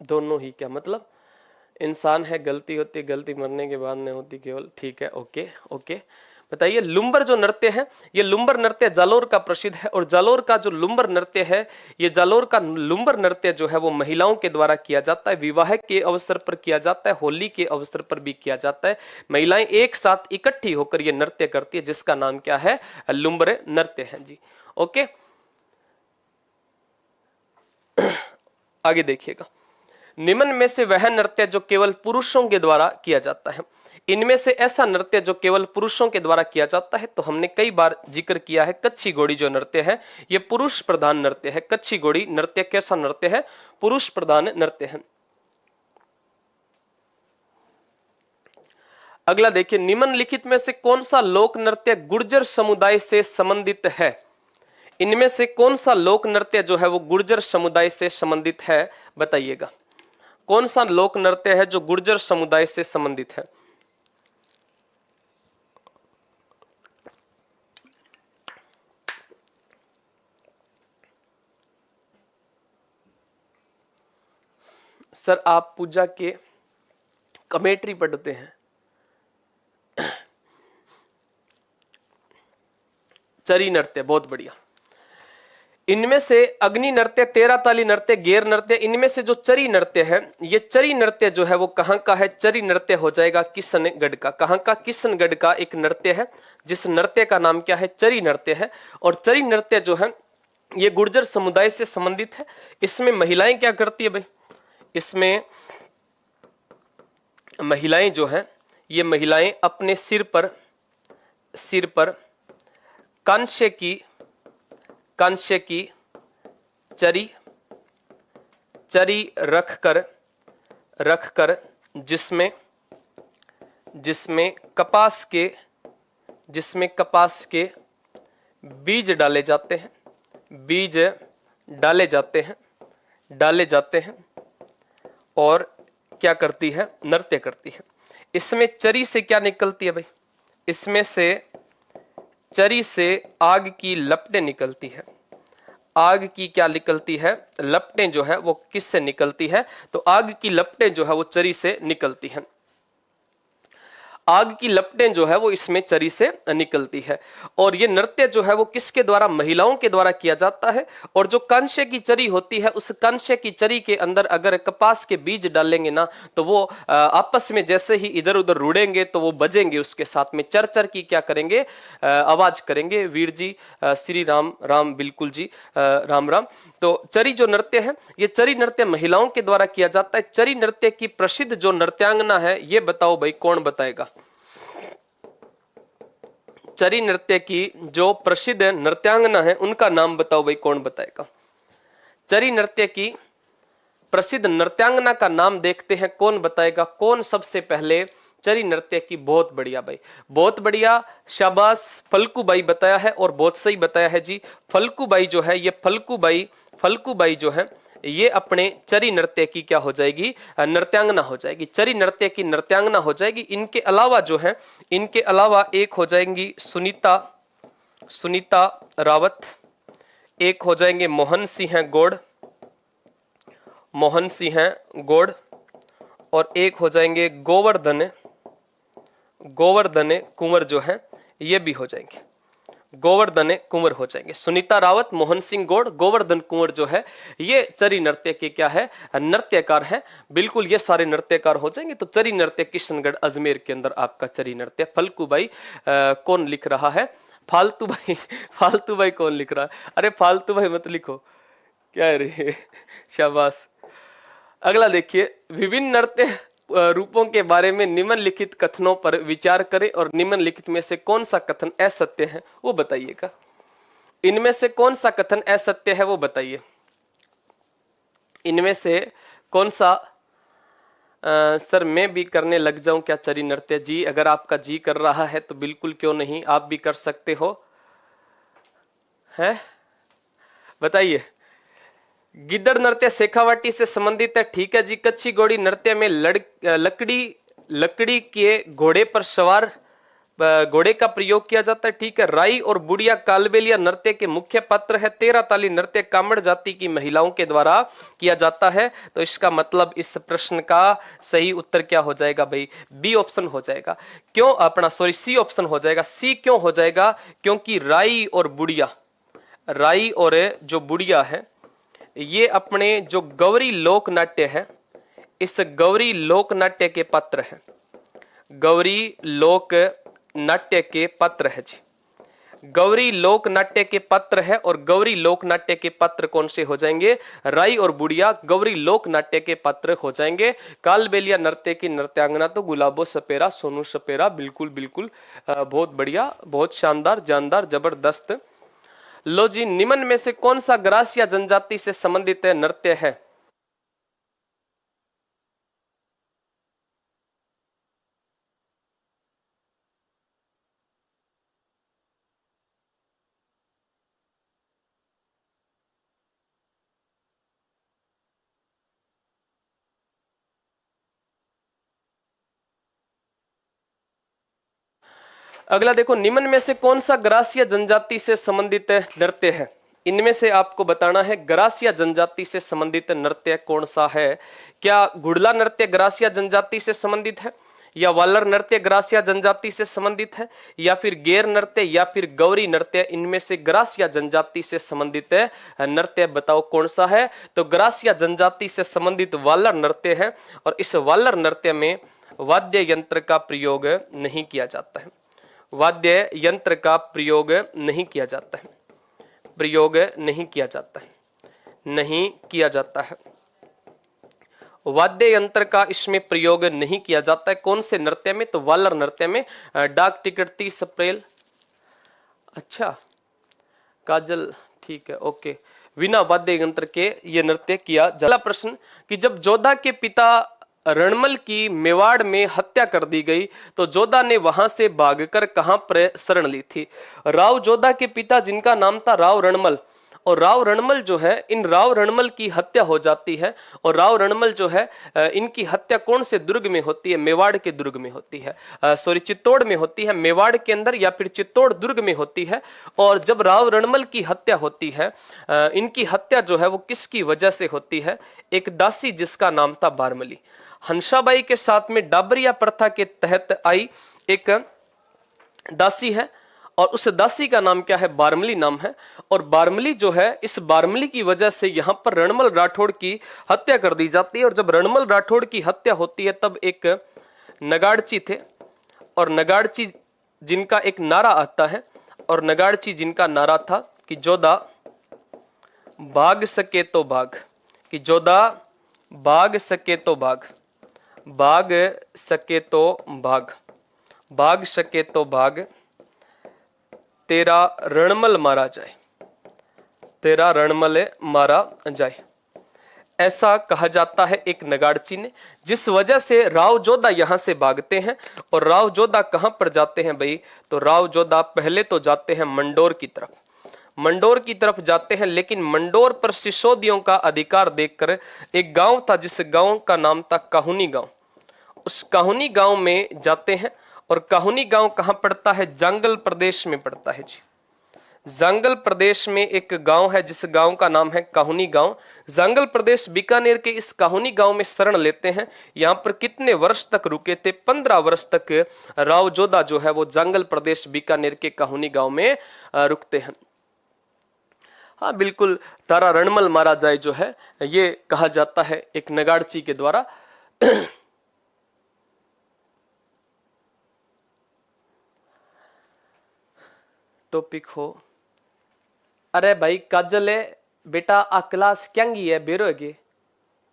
दोनों ही क्या मतलब? इंसान है, गलती होती है, गलती मरने के बाद नहीं होती केवल। ठीक है, ओके ओके। बताइए, लुम्बर जो नृत्य है, ये लुम्बर नृत्य जालोर का प्रसिद्ध है। और जालोर का जो लुम्बर नृत्य है, ये जालोर का लुम्बर नृत्य जो है वो महिलाओं के द्वारा किया जाता है। विवाह के अवसर पर किया जाता है, होली के अवसर पर भी किया जाता है। महिलाएं एक साथ इकट्ठी होकर ये नृत्य करती है, जिसका नाम क्या है? लुम्बर नृत्य है जी। ओके, आगे देखिएगा। निम्न में से वह नृत्य जो केवल पुरुषों के द्वारा किया जाता है। इनमें से ऐसा नृत्य जो केवल पुरुषों के द्वारा किया जाता है, तो हमने कई बार जिक्र किया है, कच्छी घोड़ी जो नृत्य है ये पुरुष प्रधान नृत्य है। कच्छी घोड़ी नृत्य कैसा नृत्य है? पुरुष प्रधान नृत्य है। अगला देखिए, निम्नलिखित में से कौन सा लोक नृत्य गुर्जर समुदाय से संबंधित है? इनमें से कौन सा लोक नृत्य जो है वो गुर्जर समुदाय से संबंधित है? बताइएगा, कौन सा लोक नृत्य है जो गुर्जर समुदाय से संबंधित है? सर आप पूजा के कमेंट्री पढ़ते हैं। चरी नृत्य, बहुत बढ़िया। इनमें से अग्नि नृत्य, तेरह ताली नृत्य, गेर नृत्य, इनमें से जो चरी नृत्य है, ये चरी नृत्य जो है वो कहाँ का है? चरी नृत्य हो जाएगा किशनगढ़ का। कहाँ का? किशनगढ़ का एक नृत्य है जिस नृत्य का नाम क्या है? चरी नृत्य है। और चरी नृत्य जो है ये गुर्जर समुदाय से संबंधित है। इसमें महिलाएं क्या करती है भाई? इसमें महिलाएं जो है, ये महिलाएं अपने सिर पर कांस्य की चरी रखकर जिसमें कपास के बीज डाले जाते हैं और क्या करती है? नृत्य करती है। इसमें चरी से क्या निकलती है भाई? इसमें से चरी से आग की लपटें निकलती है। आग की क्या निकलती है? लपटें जो है वो किससे निकलती है? तो आग की लपटें जो है वो चरी से निकलती हैं। आग की लपटें जो है वो इसमें चरी से निकलती है। और ये नृत्य जो है वो किसके द्वारा? महिलाओं के द्वारा किया जाता है। और जो कांस्य की चरी होती है, उस कांस्य की चरी के अंदर अगर कपास के बीज डालेंगे ना, तो वो आपस में जैसे ही इधर उधर रुड़ेंगे तो वो बजेंगे, उसके साथ में चर चर की क्या करेंगे? आवाज करेंगे। वीर जी, श्री राम राम, बिल्कुल जी, राम राम। तो चरी जो नृत्य है, ये चरी नृत्य महिलाओं के द्वारा किया जाता है। चरी नृत्य की प्रसिद्ध जो नृत्यांगना है, ये बताओ भाई, कौन बताएगा? चरी नृत्य की जो प्रसिद्ध नृत्यांगना है, उनका नाम बताओ भाई, कौन बताएगा? चरी नृत्य की प्रसिद्ध नृत्यांगना का नाम देखते हैं, कौन बताएगा? कौन सबसे पहले चरी नृत्य की? बहुत बढ़िया भाई, बहुत बढ़िया, शाबाश। फल्कूबाई बताया है और बहुत सही बताया है जी। फल्कूबाई जो है, ये फल्कूबाई जो है, ये अपने चरी नृत्य की क्या हो जाएगी? नृत्यांगना हो जाएगी। चरी नृत्य की नृत्यांगना हो जाएगी। इनके अलावा जो है, इनके अलावा एक हो जाएंगी सुनीता रावत, एक हो जाएंगे मोहन सिंह गौड़, और एक हो जाएंगे गोवर्धन कुंवर जो है, ये भी हो जाएंगे। गोवर्धन कुंवर हो जाएंगे। सुनीता रावत, मोहन सिंह गौड़, गोवर्धन कुंवर जो है, ये चरी नृत्य के क्या है? नृत्यकार हैं। बिल्कुल, ये सारे नृत्यकार हो जाएंगे। तो चरी नृत्य किशनगढ़ अजमेर के अंदर आपका चरी नृत्य। फल्कूबाई कौन लिख रहा है? फालतू भाई कौन लिख रहा है? अरे फालतू भाई मत लिखो, क्या है रे? शाबाश। अगला देखिए, विभिन्न नृत्य रूपों के बारे में निम्नलिखित कथनों पर विचार करें और निम्नलिखित में से कौन सा कथन असत्य है वो बताइएगा। इनमें से कौन सा कथन असत्य है वो बताइए। इनमें से कौन सा सर मैं भी करने लग जाऊं क्या चरी नृत्य? जी, अगर आपका जी कर रहा है तो बिल्कुल, क्यों नहीं, आप भी कर सकते हो। है, बताइए। गिद्दड़ नृत्य शेखावाटी से संबंधित है, ठीक है जी। कच्छी घोड़ी नृत्य में लकड़ी के घोड़े पर सवार घोड़े का प्रयोग किया जाता है, ठीक है। राई और बुढ़िया कालबेलिया नृत्य के मुख्य पात्र है। तेरह ताली नृत्य कामड़ जाति की महिलाओं के द्वारा किया जाता है। तो इसका मतलब इस प्रश्न का सही उत्तर क्या हो जाएगा भाई? बी ऑप्शन हो जाएगा। क्यों? अपना सॉरी, सी ऑप्शन हो जाएगा। सी क्यों हो जाएगा? क्योंकि राई और जो बुढ़िया है, ये अपने जो गौरी लोक नाट्य है, इस गौरी लोक नाट्य के पात्र है। गौरी लोक नाट्य के पात्र है जी। गौरी लोक नाट्य के पात्र है। और गौरी लोक नाट्य के पात्र कौन से हो जाएंगे? राई और बुढ़िया गौरी लोक नाट्य के पात्र हो जाएंगे। कालबेलिया नृत्य की नृत्यांगना तो गुलाबो सपेरा, सोनू सपेरा। बिल्कुल बिल्कुल, बहुत बढ़िया, बहुत शानदार, जानदार, जबरदस्त। लो जी, निम्न में से कौन सा ग्रासिया जनजाति से संबंधित नृत्य है? अगला देखो, निम्न में से कौन सा ग्रासिया जनजाति से संबंधित नृत्य है? इनमें से आपको बताना है ग्रासिया जनजाति से संबंधित नृत्य कौन सा है। क्या गुड़ला नृत्य ग्रासिया जनजाति से संबंधित है? या वालर नृत्य ग्रासिया जनजाति से संबंधित है, या फिर गैर नृत्य, या फिर गौरी नृत्य? इनमें से ग्रासिया जनजाति से संबंधित नृत्य बताओ कौन सा है? तो ग्रासिया जनजाति से संबंधित वालर नृत्य है, और इस वालर नृत्य में वाद्य यंत्र का प्रयोग नहीं किया जाता है। वाद्य यंत्र का प्रयोग नहीं किया जाता है, प्रयोग नहीं किया जाता है, नहीं किया जाता है। वाद्य यंत्र का इसमें प्रयोग नहीं किया जाता है। कौन से नृत्य में? तो वालर नृत्य में। डाक टिकट 30 अप्रैल। अच्छा काजल, ठीक है, ओके। बिना वाद्य यंत्र के ये नृत्य किया जाता। अगला प्रश्न कि जब जोधा के पिता रणमल की मेवाड़ में हत्या कर दी गई तो जोधा ने वहां से भागकर कहां पर शरण ली थी? राव जोधा के पिता जिनका नाम था राव रणमल, और राव रणमल जो है, इन राव रणमल की हत्या हो जाती है, और राव रणमल जो है इनकी हत्या कौन से दुर्ग में होती है? मेवाड़ के दुर्ग में होती है, सॉरी चित्तौड़ में होती है, मेवाड़ के अंदर या फिर चित्तौड़ दुर्ग में होती है। और जब राव रणमल की हत्या होती है, इनकी हत्या जो है वो किसकी वजह से होती है? एक दासी जिसका नाम था बारमली। हंसाबाई के साथ में डाबरिया प्रथा के तहत आई एक दासी है, और उस दासी का नाम क्या है? बारमली नाम है। और बारमली जो है, इस बारमली की वजह से यहां पर रणमल राठौड़ की हत्या कर दी जाती है। और जब रणमल राठौड़ की हत्या होती है तब एक नगाड़ची थे, और नगाड़ची जिनका एक नारा आता है, और नगाड़ची जिनका नारा था कि जोधा भाग सके तो भाग, कि जोधा भाग सके तो भाग, भाग सके तो भाग, भाग सके तो भाग, तेरा रणमल मारा जाए, तेरा रणमल मारा जाए, ऐसा कहा जाता है एक नगाड़ची ने। जिस वजह से राव जोधा यहां से भागते हैं। और राव जोधा कहां पर जाते हैं भाई? तो राव जोधा पहले तो जाते हैं मंडोर की तरफ, मंडोर की तरफ जाते हैं। लेकिन मंडोर पर सिसोदियों का अधिकार देखकर एक गांव था जिस गांव का नाम था काहुनी गांव, उस काहुनी गांव में जाते हैं। और काहुनी गांव कहां पड़ता है? जांगल प्रदेश में पड़ता है जी। जांगल प्रदेश में एक गांव है जिस गांव का नाम है काहुनी गांव। जांगल प्रदेश बीकानेर के इस काहुनी गांव में शरण लेते हैं। यहां पर कितने वर्ष तक रुके थे? 15 वर्ष तक राव जोधा जो है वो जांगल प्रदेश बीकानेर के काहुनी गांव में रुकते हैं। हाँ बिल्कुल, तारा रणमल मारा जाए जो है ये कहा जाता है एक नगाड़ची के द्वारा। टॉपिक हो, अरे भाई काजल है बेटा, आ क्लास क्यांगी है बेरोगे?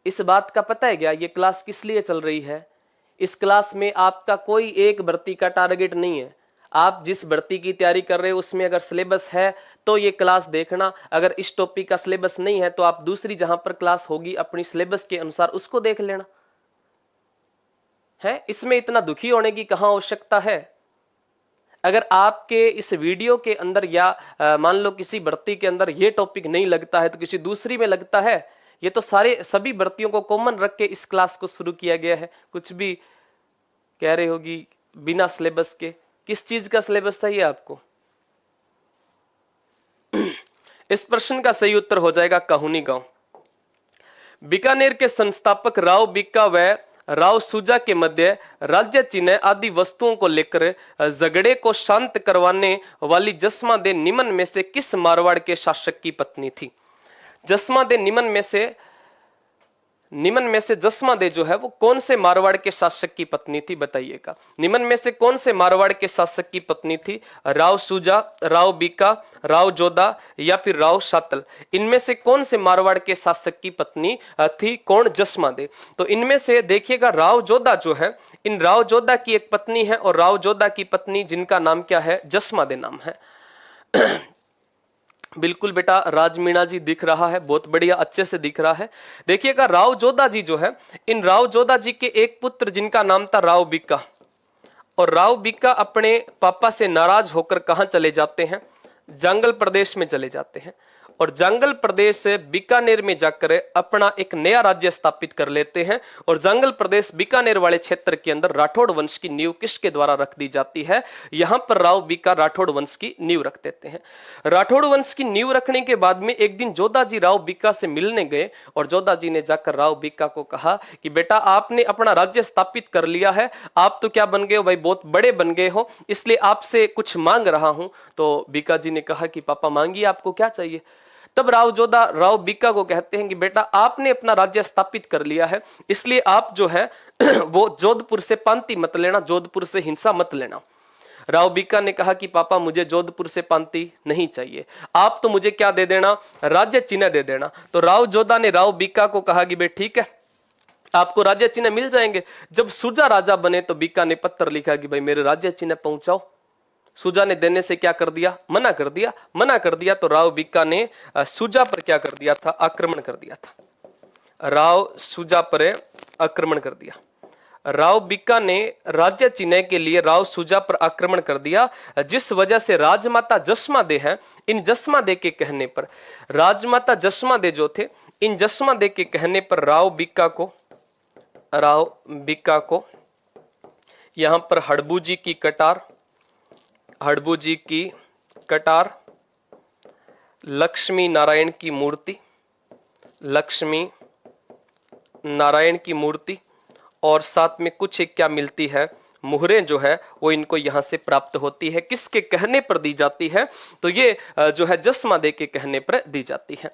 इस बात का पता है क्या ये क्लास किस लिए चल रही है? इस क्लास में आपका कोई एक भर्ती का टारगेट नहीं है। आप जिस भर्ती की तैयारी कर रहे हो उसमें अगर सिलेबस है तो ये क्लास देखना, अगर इस टॉपिक का सिलेबस नहीं है तो आप दूसरी जहां पर क्लास होगी अपनी सिलेबस के अनुसार उसको देख लेना है। इसमें इतना दुखी होने की कहां आवश्यकता है? अगर आपके इस वीडियो के अंदर या मान लो किसी भर्ती के अंदर ये टॉपिक नहीं लगता है तो किसी दूसरी में लगता है। ये तो सभी भर्तियों को कॉमन रख के इस क्लास को शुरू किया गया है। कुछ भी कह रहे होगी बिना सिलेबस के, किस चीज का सिलेबस था ये आपको? इस प्रश्न का सही उत्तर हो जाएगा काहुनी गांव। बीकानेर के संस्थापक राव बीका व राव सुजा के मध्य राज्य चिन्ह आदि वस्तुओं को लेकर झगड़े को शांत करवाने वाली जसमादे निमन में से किस मारवाड़ के शासक की पत्नी थी? जसमादे निमन में से जसमादे जो है वो कौन से मारवाड़ के शासक की पत्नी थी बताइएगा। निमन में से कौन से मारवाड़ के शासक की पत्नी थी? राव सुजा, राव बीका, राव जोधा या फिर राव शातल? इनमें से कौन से मारवाड़ के शासक की पत्नी थी? कौन? जसमादे। तो इनमें से देखिएगा राव जोधा जो है, इन राव जोधा की एक पत्नी है और राव जोधा की पत्नी जिनका नाम क्या है? जसमादे नाम है। बिल्कुल बेटा, राजमीणा जी दिख रहा है, बहुत बढ़िया, अच्छे से दिख रहा है। देखिएगा राव जोधा जी जो है, इन राव जोधा जी के एक पुत्र जिनका नाम था राव बीका, और राव बीका अपने पापा से नाराज होकर कहां चले जाते हैं? जांगल प्रदेश में चले जाते हैं। और जंगल प्रदेश बीकानेर में जाकर अपना एक नया राज्य स्थापित कर लेते हैं। और जंगल प्रदेश बीकानेर वाले क्षेत्र के अंदर राठौड़ वंश की नींव किसके द्वारा रख दी जाती है? यहां पर राव बीका राठौड़ वंश की नींव रख देते हैं। राठौड़ वंश की नींव रखने के बाद में एक दिन जोधाजी राव बीका से मिलने गए और जोधाजी ने जाकर राव बीका को कहा कि बेटा आपने अपना राज्य स्थापित कर लिया है, आप तो क्या बन गए हो भाई, बहुत बड़े बन गए हो, इसलिए आपसे कुछ मांग रहा हूं। तो बीका जी ने कहा कि पापा मांगिए, आपको क्या चाहिए? तब राव जोधा राव बीका को कहते हैं कि बेटा आपने अपना राज्य स्थापित कर लिया है, इसलिए आप जो है वो जोधपुर से पांति मत लेना, जोधपुर से हिंसा मत लेना। राव बीका ने कहा कि पापा मुझे जोधपुर से पांति नहीं चाहिए, आप तो मुझे क्या दे देना, राज्य चिन्ह दे देना। तो राव जोधा ने राव बीका को कहा कि भाई ठीक है, आपको राज्य चिन्ह मिल जाएंगे। जब सुजा राजा बने तो बीका ने पत्र लिखा कि भाई मेरे राज्य चिन्ह पहुंचाओ। सुजा ने देने से क्या कर दिया? मना कर दिया। मना कर दिया तो राव बीका ने सुजा पर क्या कर दिया था? आक्रमण कर दिया था। राव सुजा पर आक्रमण कर दिया। राव बीका ने राज्य चिन्ह के लिए राव सुजा पर आक्रमण कर दिया, जिस वजह से राजमाता जसमादे हैं, इन जसमादे के कहने पर, राजमाता जसमादे जो थे, इन जसमादे के कहने पर राव बीका को यहां पर हड़बू जी की कटार, लक्ष्मी नारायण की मूर्ति और साथ में कुछ एक क्या मिलती है, मुहरें जो है वो इनको यहां से प्राप्त होती है। किसके कहने पर दी जाती है? तो ये जो है जसमादे के कहने पर दी जाती है।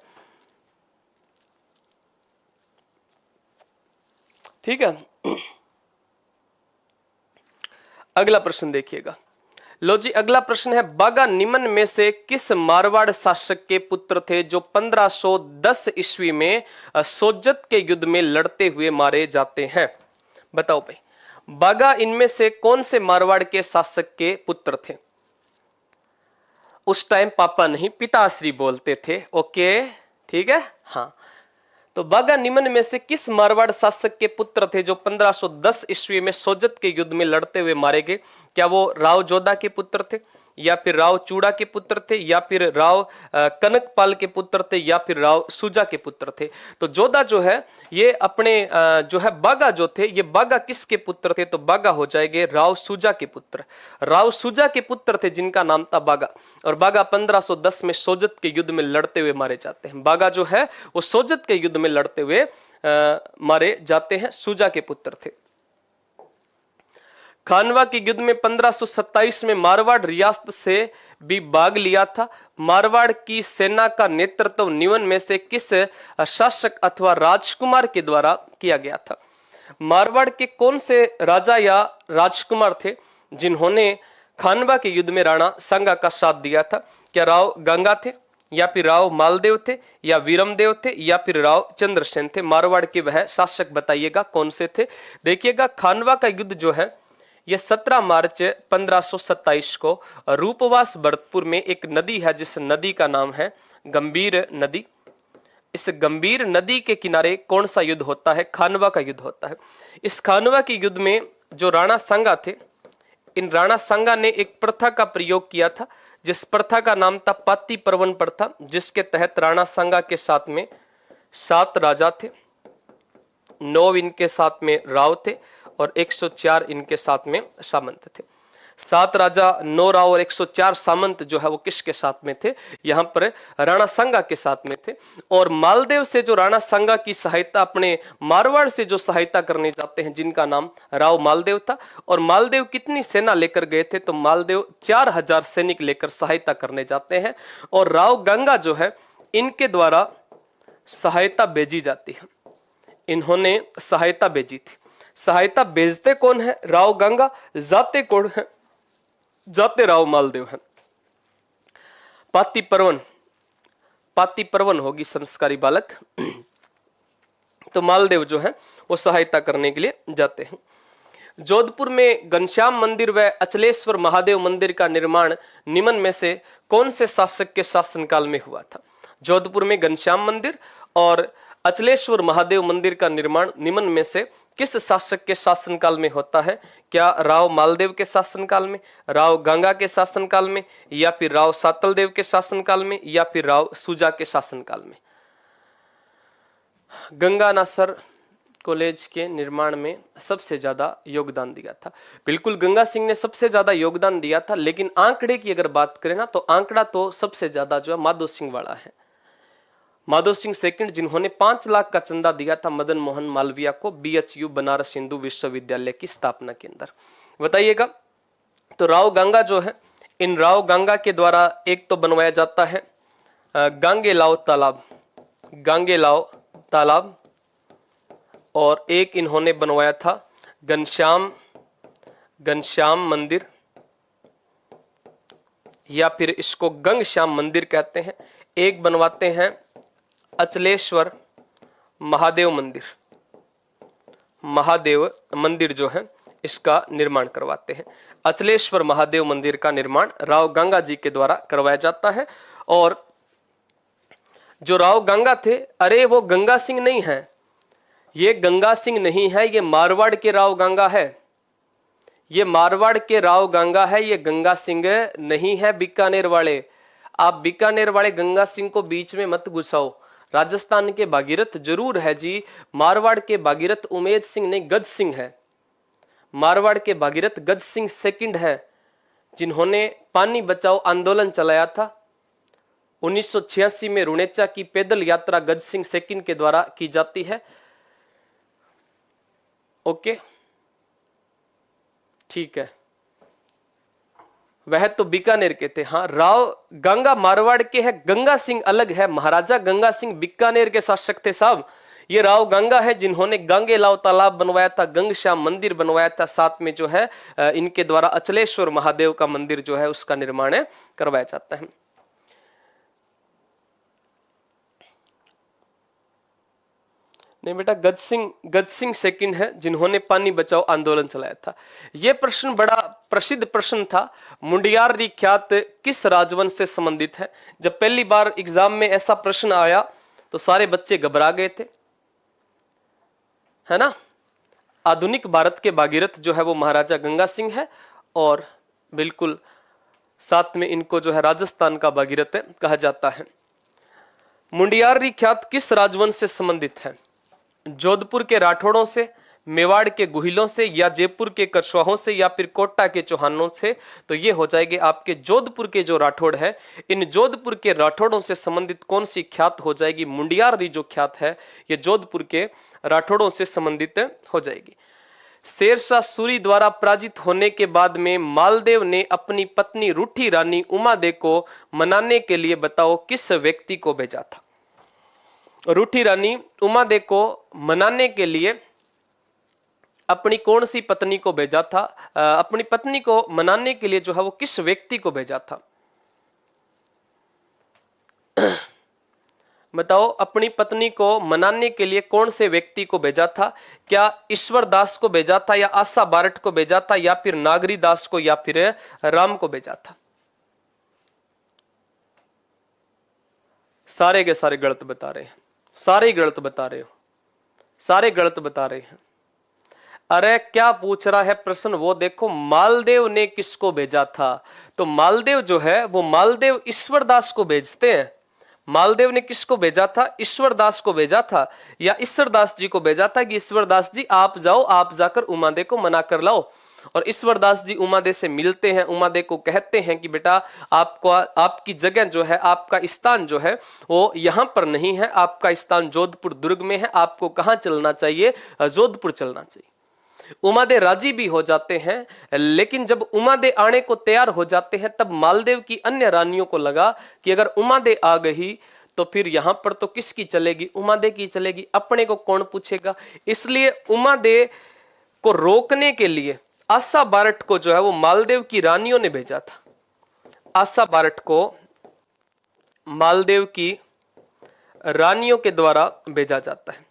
ठीक है, अगला प्रश्न देखिएगा। लो जी, अगला प्रश्न है, बागा निम्न में से किस मारवाड़ शासक के पुत्र थे जो 1510 ईस्वी में सोजत के युद्ध में लड़ते हुए मारे जाते हैं? बताओ भाई, बागा इनमें से कौन से मारवाड़ के शासक के पुत्र थे? उस टाइम पापा नहीं पिताश्री बोलते थे। ओके, ठीक है, हाँ। तो बागा निम्न में से किस मारवाड़ शासक के पुत्र थे जो 1510 ईस्वी में सोजत के युद्ध में लड़ते हुए मारे गए? क्या वो राव जोधा के पुत्र थे, या फिर राव चूड़ा के पुत्र थे, या फिर राव कनकपाल के पुत्र थे, या फिर राव सुजा के पुत्र थे? तो जोधा जो है ये अपने जो है बागा जो थे, ये बागा किसके पुत्र थे? तो बागा हो जाएंगे राव सुजा के पुत्र। राव सुजा के पुत्र थे जिनका नाम था बागा, और बागा 1510 में सोजत के युद्ध में लड़ते हुए मारे जाते हैं। बागा जो है वो सोजत के युद्ध में लड़ते हुए मारे जाते हैं, सुजा के पुत्र थे। खानवा के युद्ध में 1527 में मारवाड़ रियासत से भी भाग लिया था। मारवाड़ की सेना का नेतृत्व निम्न में से किस शासक अथवा राजकुमार के द्वारा किया गया था? मारवाड़ के कौन से राजा या राजकुमार थे जिन्होंने खानवा के युद्ध में राणा सांगा का साथ दिया था? क्या राव गंगा थे, या फिर राव मालदेव थे, या वीरमदेव थे, या फिर राव चंद्रसेन थे? मारवाड़ के वह शासक बताइएगा कौन से थे। देखिएगा, खानवा का युद्ध जो है ये 17 मार्च 1527 को रूपवास भरतपुर में एक नदी है जिस नदी का नाम है गंभीर नदी। इस गंभीर नदी के किनारे कौन सा युद्ध होता है? खानवा का युद्ध होता है। इस खानवा के युद्ध में जो राणा सांगा थे, इन राणा सांगा ने एक प्रथा का प्रयोग किया था, जिस प्रथा का नाम था पाती पर्वन प्रथा, जिसके तहत राणा सांगा के साथ में 7 राजा थे, 9 इनके साथ में राव थे और 104 इनके साथ में सामंत थे। 7 राजा, 9 राव और 104 सामंत जो है वो किसके साथ में थे? यहाँ पर राणा सांगा के साथ में थे। और मालदेव से जो राणा सांगा की सहायता, अपने मारवाड़ से जो सहायता करने जाते हैं, जिनका नाम राव मालदेव था। और मालदेव कितनी सेना लेकर गए थे? तो मालदेव 4000 सैनिक लेकर सहायता करने जाते हैं, और राव गंगा जो है इनके द्वारा सहायता भेजी जाती है। इन्होंने सहायता भेजी थी। सहायता भेजते कौन है? राव गंगा। जाते कौन है? जाते राव मालदेव है। पाती पर्वन होगी संस्कारी बालक। तो मालदेव जो है वो सहायता करने के लिए जाते हैं। जोधपुर में घनश्याम मंदिर व अचलेश्वर महादेव मंदिर का निर्माण निम्न में से कौन से शासक के शासनकाल में हुआ था? जोधपुर में घनश्याम मंदिर और अचलेश्वर महादेव मंदिर का निर्माण निम्न में से किस शासक के शासनकाल में होता है? क्या राव मालदेव के शासनकाल में, राव गंगा के शासनकाल में, या फिर राव सातलदेव के शासनकाल में, या फिर राव सुजा के शासनकाल में? गंगानासर कॉलेज के निर्माण में सबसे ज्यादा योगदान दिया था, बिल्कुल गंगा सिंह ने सबसे ज्यादा योगदान दिया था, लेकिन आंकड़े की अगर बात करें ना तो आंकड़ा तो सबसे ज्यादा जो है माधो सिंह वाला है। माधो सिंह सेकंड, जिन्होंने 5 लाख का चंदा दिया था मदन मोहन मालवीय को BHU बनारस हिंदू विश्वविद्यालय की स्थापना के अंदर। बताइएगा, तो राव गंगा जो है, इन राव गंगा के द्वारा एक तो बनवाया जाता है गांगेलाव तालाब, गांगेलाव तालाब, और एक इन्होंने बनवाया था घनश्याम मंदिर, या फिर इसको गंगश्याम मंदिर कहते हैं। एक बनवाते हैं अचलेश्वर महादेव मंदिर, महादेव मंदिर जो है इसका निर्माण करवाते हैं। अचलेश्वर महादेव मंदिर का निर्माण राव गंगा जी के द्वारा करवाया जाता है। और जो राव गंगा थे, अरे वो गंगा सिंह नहीं है, ये गंगा सिंह नहीं है, ये मारवाड़ के राव गंगा है, ये मारवाड़ के राव गंगा है, ये गंगा सिंह नहीं है बीकानेर वाले। आप बीकानेर वाले गंगा सिंह को बीच में मत घुसाओ। राजस्थान के भागीरथ जरूर है जी, मारवाड़ के भागीरथ उमेद सिंह नहीं गज सिंह है। मारवाड़ के भागीरथ गज सिंह सेकंड है, जिन्होंने पानी बचाओ आंदोलन चलाया था। 1986 में रुणेचा की पैदल यात्रा गज सिंह सेकंड के द्वारा की जाती है। ओके, ठीक है, वह तो बीकानेर के थे। हाँ, राव गंगा मारवाड़ के हैं, गंगा सिंह अलग है। महाराजा गंगा सिंह बीकानेर के शासक थे साहब। ये राव गंगा है जिन्होंने गांगेलाव तालाब बनवाया था, गंगश्याम मंदिर बनवाया था, साथ में जो है इनके द्वारा अचलेश्वर महादेव का मंदिर जो है उसका निर्माण करवाया जाता है। नहीं बेटा, गज सिंह सेकंड है जिन्होंने पानी बचाओ आंदोलन चलाया था। यह प्रश्न बड़ा प्रसिद्ध प्रश्न था। मुंडियारी ख्यात किस राजवंश से संबंधित है? जब पहली बार एग्जाम में ऐसा प्रश्न आया तो सारे बच्चे घबरा गए थे, है ना। आधुनिक भारत के भागीरथ जो है वो महाराजा गंगा सिंह है, और बिल्कुल साथ में इनको जो है राजस्थान का भागीरथ कहा जाता है। मुंडियारी ख्यात किस राजवंश से संबंधित है? जोधपुर के राठौड़ों से, मेवाड़ के गुहिलों से, या जयपुर के कछवाहों से, या फिर कोटा के चौहानों से? तो ये हो जाएंगे आपके जोधपुर के जो राठौड़ है। इन जोधपुर के राठौड़ों से संबंधित कौन सी ख्यात हो जाएगी? मुंडियारी जो ख्यात है ये जोधपुर के राठौड़ों से संबंधित हो जाएगी। शेरशाह सूरी द्वारा पराजित होने के बाद में मालदेव ने अपनी पत्नी रूठी रानी उमादे को मनाने के लिए बताओ किस व्यक्ति को भेजा था? रूठी रानी उमादे को मनाने के लिए अपनी कौन सी पत्नी को भेजा था? अपनी पत्नी को मनाने के लिए जो है वो किस व्यक्ति को भेजा था? बताओ, अपनी पत्नी को मनाने के लिए कौन से व्यक्ति को भेजा था? क्या ईश्वर दास को भेजा था, या आशा बारट को भेजा था, या फिर नागरी दास को, या फिर राम को भेजा था? सारे के सारे गलत बता रहे हैं, सारे गलत बता रहे हो, सारे गलत बता रहे हैं। अरे क्या पूछ रहा है प्रश्न वो देखो, मालदेव ने किसको भेजा था? तो मालदेव जो है वो मालदेव ईश्वरदास को भेजते हैं। मालदेव ने किसको भेजा था? ईश्वरदास को भेजा था, या ईश्वरदास जी को भेजा था कि ईश्वरदास जी आप जाओ, आप जाकर उमादे को मना कर लाओ। और ईश्वरदास जी उमादे से मिलते हैं, उमादे को कहते हैं कि बेटा आपको, आपकी जगह जो है, आपका स्थान जो है वो यहाँ पर नहीं है, आपका स्थान जोधपुर दुर्ग में है, आपको कहाँ चलना चाहिए? जोधपुर चलना चाहिए। उमादे राजी भी हो जाते हैं, लेकिन जब उमादे आने को तैयार हो जाते हैं तब मालदेव की अन्य रानियों को लगा कि अगर उमादे आ गई तो फिर यहां पर तो किसकी चलेगी? उमादे की चलेगी, अपने को कौन पूछेगा? इसलिए उमादे को रोकने के लिए आशा बारट को जो है वो मालदेव की रानियों ने भेजा था। आशा बारट को मालदेव की रानियों के द्वारा भेजा जाता है,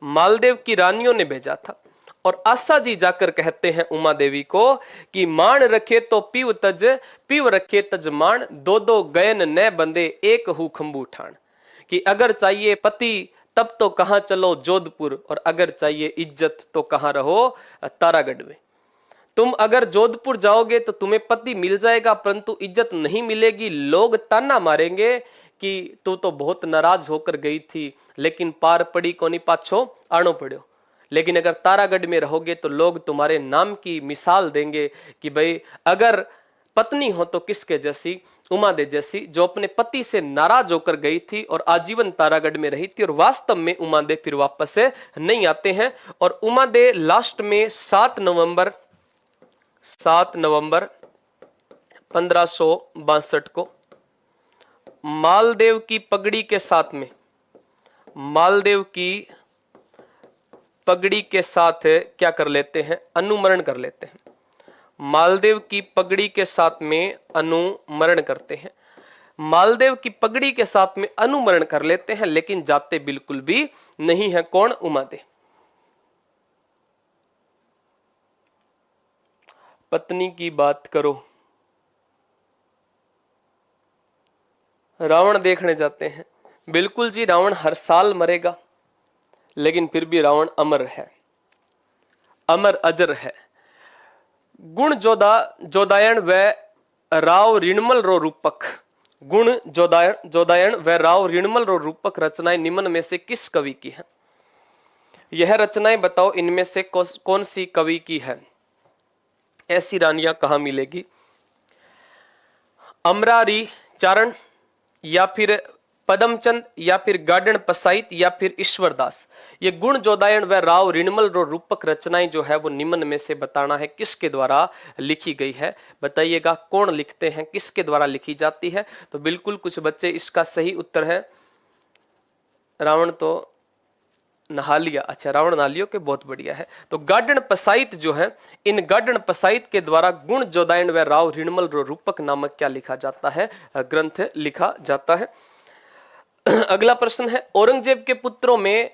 मालदेव की रानियों ने भेजा था। और आशा जी जाकर कहते हैं उमा देवी को कि मान रखे तो पीव तज, पीव रखे तज मान, दो दो गयन न बंदे एक हु खंबू ठान। कि अगर चाहिए पति तब तो कहाँ चलो जोधपुर, और अगर चाहिए इज्जत तो कहाँ रहो तारागढ़ में। तुम अगर जोधपुर जाओगे तो तुम्हें पति मिल जाएगा, परंतु इज्जत नहीं मिलेगी। लोग ताना मारेंगे कि तू तो बहुत नाराज होकर गई थी, लेकिन पार पड़ी कोनी पाछो आनो पड़ो। लेकिन अगर तारागढ़ में रहोगे तो लोग तुम्हारे नाम की मिसाल देंगे कि भाई अगर पत्नी हो तो किसके जैसी, उमा दे जैसी, जो अपने पति से नाराज होकर गई थी और आजीवन तारागढ़ में रही थी। और वास्तव में उमा दे फिर वापस से नहीं आते हैं। और उमा दे लास्ट में 7 नवंबर 1562 को मालदेव की पगड़ी के साथ में, मालदेव की पगड़ी के साथ क्या कर लेते हैं, अनुमरण कर लेते हैं। मालदेव की पगड़ी के साथ में अनुमरण करते हैं। मालदेव की पगड़ी के साथ में अनुमरण कर लेते हैं, लेकिन जाते बिल्कुल भी नहीं है। कौन? उमा दे। पत्नी की बात करो। रावण देखने जाते हैं। बिल्कुल जी, रावण हर साल मरेगा, लेकिन फिर भी रावण अमर है, अमर अजर है। गुण जोदायन व राव ऋणमल रो रूपक, गुण जोदायन व राव ऋणमल रो रूपक रचनाएं निम्न में से किस कवि की है? यह रचनाएं बताओ इनमें से कौन सी कवि की है? ऐसी रानियां कहां मिलेगी? अमरारी चारण, या फिर पदमचंद, या फिर गार्डन पसाइत, या फिर ईश्वरदास। ये गुण जोदायन व राव ऋणमल रो रूपक रचनाएं जो है वो निम्न में से बताना है किसके द्वारा लिखी गई है। बताइएगा कौन लिखते हैं, किसके द्वारा लिखी जाती है? तो बिल्कुल कुछ बच्चे इसका सही उत्तर है रावण तो नहा लिया। अच्छा, रावण नहा लियो के बहुत बढ़िया है। तो गार्डन पसाइत जो है, इन गार्डन पसाइत के द्वारा गुण जोदायन व राव ऋणमल रो रूपक नामक क्या लिखा जाता है? ग्रंथ लिखा जाता है। अगला प्रश्न है, औरंगजेब के पुत्रों में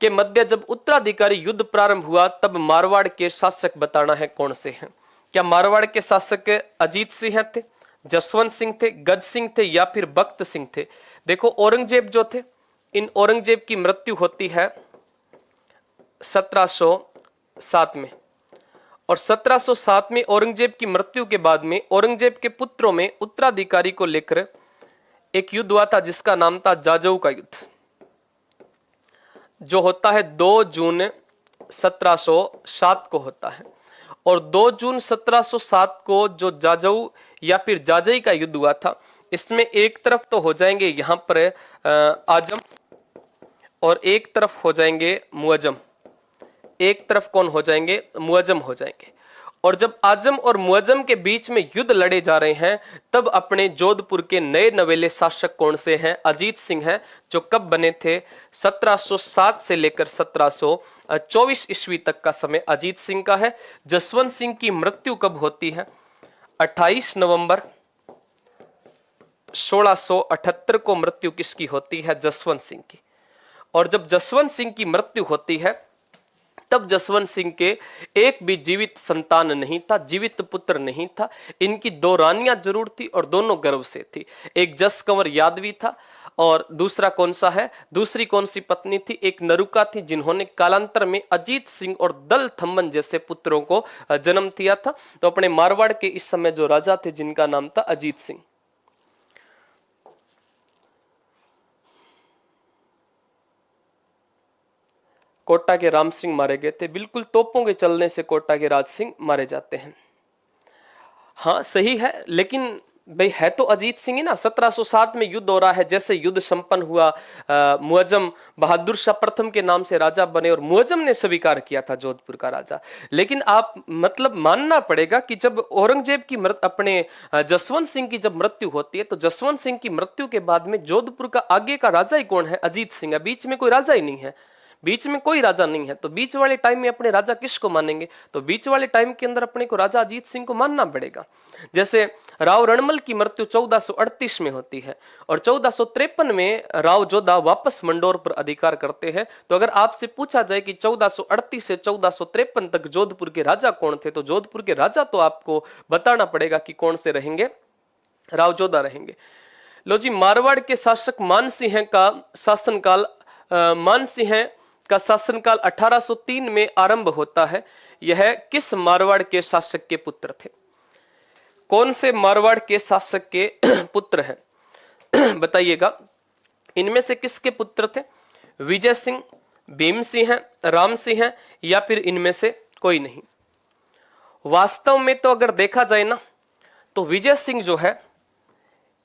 के मध्य जब उत्तराधिकारी युद्ध प्रारंभ हुआ तब मारवाड़ के शासक बताना है कौन से हैं? क्या मारवाड़ के शासक अजीत सिंह थे, जसवंत सिंह थे, गज सिंह थे, या फिर बख्त सिंह थे? देखो, औरंगजेब जो थे, इन औरंगजेब की मृत्यु होती है 1707 में। और 1707 में औरंगजेब की मृत्यु के बाद में औरंगजेब के पुत्रों में उत्तराधिकारी को लेकर एक युद्ध हुआ था जिसका नाम था जाजऊ का युद्ध, जो होता है 2 जून 1707 को होता है। और 2 जून 1707 को जो जाजऊ या फिर जाजई का युद्ध हुआ था, इसमें एक तरफ तो हो जाएंगे यहां पर आजम, और एक तरफ हो जाएंगे मुअज्जम। एक तरफ कौन हो जाएंगे? मुअज्जम हो जाएंगे। और जब आजम और मुअज्जम के बीच में युद्ध लड़े जा रहे हैं, तब अपने जोधपुर के नए नवेले शासक कौन से हैं? अजीत सिंह हैं, जो कब बने थे? 1707 से लेकर 1724 ईस्वी तक का समय अजीत सिंह का है। जसवंत सिंह की मृत्यु कब होती है? 28 नवंबर 1678 को मृत्यु किसकी होती है? जसवंत सिंह की। और जब जसवंत सिंह की मृत्यु होती है, तब जसवंत सिंह के एक भी जीवित संतान नहीं था, जीवित पुत्र नहीं था। इनकी 2 रानियां जरूर थी और दोनों गर्भ से थी। एक जस कंवर यादवी था, और दूसरा कौन सा है? दूसरी कौन सी पत्नी थी? एक नरुका थी, जिन्होंने कालांतर में अजीत सिंह और दल थम्मन जैसे पुत्रों को जन्म दिया था। तो अपने मारवाड़ के इस समय जो राजा थे, जिनका नाम था अजीत सिंह। कोटा के राम सिंह मारे गए थे। बिल्कुल, तोपों के चलने से कोटा के राज सिंह मारे जाते हैं। हाँ, सही है, लेकिन भाई है तो अजीत सिंह ही ना। 1707 में युद्ध हो रहा है, जैसे युद्ध संपन्न हुआ, मुअज्जम बहादुर शाह प्रथम के नाम से राजा बने और मुअज्जम ने स्वीकार किया था जोधपुर का राजा। लेकिन आप मतलब मानना पड़ेगा कि जब औरंगजेब की अपने जसवंत सिंह की जब मृत्यु होती है, तो जसवंत सिंह की मृत्यु के बाद में जोधपुर का आगे का राजा ही कौन है? अजीत सिंह है। बीच में कोई राजा ही नहीं है, बीच में कोई राजा नहीं है। तो बीच वाले टाइम में अपने राजा किसको मानेंगे? तो बीच वाले टाइम के अंदर अपने को राजा अजीत सिंह को मानना पड़ेगा। जैसे राव रणमल की मृत्यु 1438 में होती है, और 1453 में राव जोधा वापस मंडोर पर अधिकार करते हैं। तो अगर आपसे पूछा जाए कि 1438 से 1453 तक जोधपुर के राजा कौन थे, तो जोधपुर के राजा तो आपको बताना पड़ेगा कि कौन से रहेंगे? राव जोधा रहेंगे। लो जी, मारवाड़ के शासक मानसिंह का शासनकाल मानसिंह का शासनकाल 1803 में आरंभ होता है। यह किस मारवाड़ के शासक के पुत्र थे? कौन से मारवाड़ के शासक के पुत्र हैं बताइएगा। इनमें से किसके पुत्र थे? विजय सिंह, भीम सिंह, राम सिंह या फिर इनमें से कोई नहीं? वास्तव में तो अगर देखा जाए ना तो विजय सिंह जो है,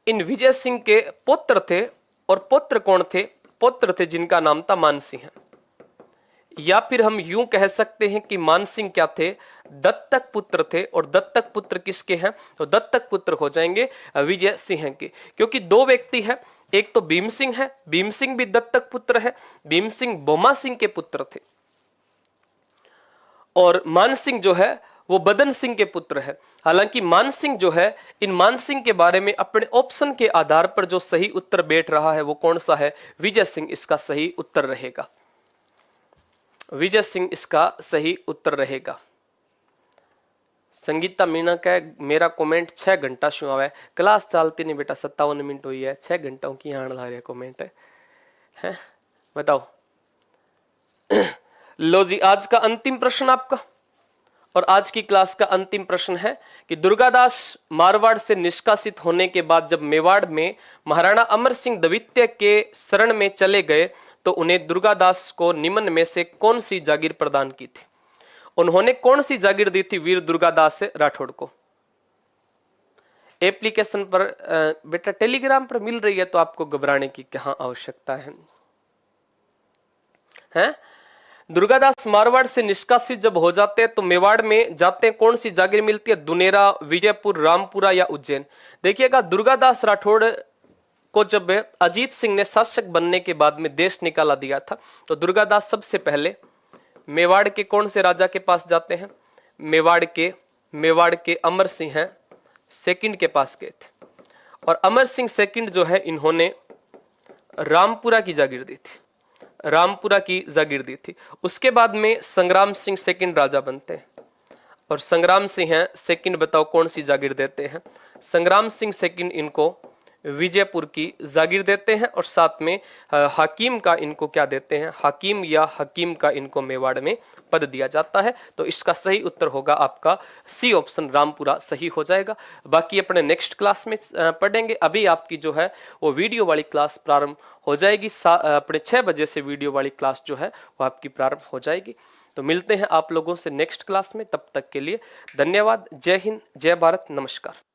इन विजय सिंह के पुत्र थे। और पुत्र कौन थे? पुत्र थे जिनका नाम था मानसिंह। या फिर हम यूं कह सकते हैं कि मानसिंह क्या थे? दत्तक पुत्र थे। और दत्तक पुत्र किसके हैं? तो दत्तक पुत्र हो जाएंगे विजय सिंह के, क्योंकि दो व्यक्ति हैं। एक तो भीम सिंह है, भीम सिंह भी दत्तक पुत्र है। भीम सिंह बोमा सिंह के पुत्र थे और मानसिंह जो है वो बदन सिंह के पुत्र है। हालांकि मानसिंह जो है, इन मानसिंह के बारे में अपने ऑप्शन के आधार पर जो सही उत्तर बैठ रहा है वो कौन सा है? विजय सिंह इसका सही उत्तर रहेगा। विजय सिंह इसका सही उत्तर रहेगा। संगीता मीना का मेरा कमेंट 6 घंटा शू आवे, क्लास चलती नहीं बेटा, 57 मिनट हुई है, 6 घंटों की आने ला रहा कमेंट है बताओ। लो जी, आज का अंतिम प्रश्न आपका, और आज की क्लास का अंतिम प्रश्न है कि दुर्गादास मारवाड़ से निष्कासित होने के बाद जब मेवाड़ में महाराणा अमर सिंह द्वितीय के शरण में चले गए तो उन्हें दुर्गादास को निम्न में से कौन सी जागीर प्रदान की थी? उन्होंने कौन सी जागीर दी थी वीर दुर्गादास राठौड़ को? एप्लीकेशन पर बेटा टेलीग्राम पर मिल रही है तो आपको घबराने की कहां आवश्यकता है? दुर्गादास मारवाड़ से निष्कासित जब हो जाते हैं तो मेवाड़ में जाते हैं, कौन सी जागीर मिलती है? दुनेरा, विजयपुर, रामपुरा या उज्जैन? देखिएगा, दुर्गादास राठौड़ को जब अजीत सिंह ने शासक बनने के बाद में देश निकाला दिया था तो दुर्गादास सबसे पहले मेवाड़ के कौन से राजा के पास जाते हैं? मेवाड़ के अमर सिंह सेकंड के पास गए थे। और अमर सिंह सेकंड जो है, इन्होंने रामपुरा की जागीर दी थी, रामपुरा की जागीर दी थी। उसके बाद में संग्राम सिंह सेकंड राजा बनते हैं और संग्राम सिंह सेकंड बताओ कौन सी जागीर देते हैं? संग्राम सिंह सेकंड इनको विजयपुर की जागीर देते हैं और साथ में हाकिम का इनको क्या देते हैं? हाकिम या हकीम का इनको मेवाड़ में पद दिया जाता है। तो इसका सही उत्तर होगा आपका सी ऑप्शन, रामपुरा सही हो जाएगा। बाकी अपने नेक्स्ट क्लास में पढ़ेंगे। अभी आपकी जो है वो वीडियो वाली क्लास प्रारंभ हो जाएगी, अपने 6 बजे से वीडियो वाली क्लास जो है वो आपकी प्रारंभ हो जाएगी। तो मिलते हैं आप लोगों से नेक्स्ट क्लास में, तब तक के लिए धन्यवाद। जय हिंद, जय भारत, नमस्कार।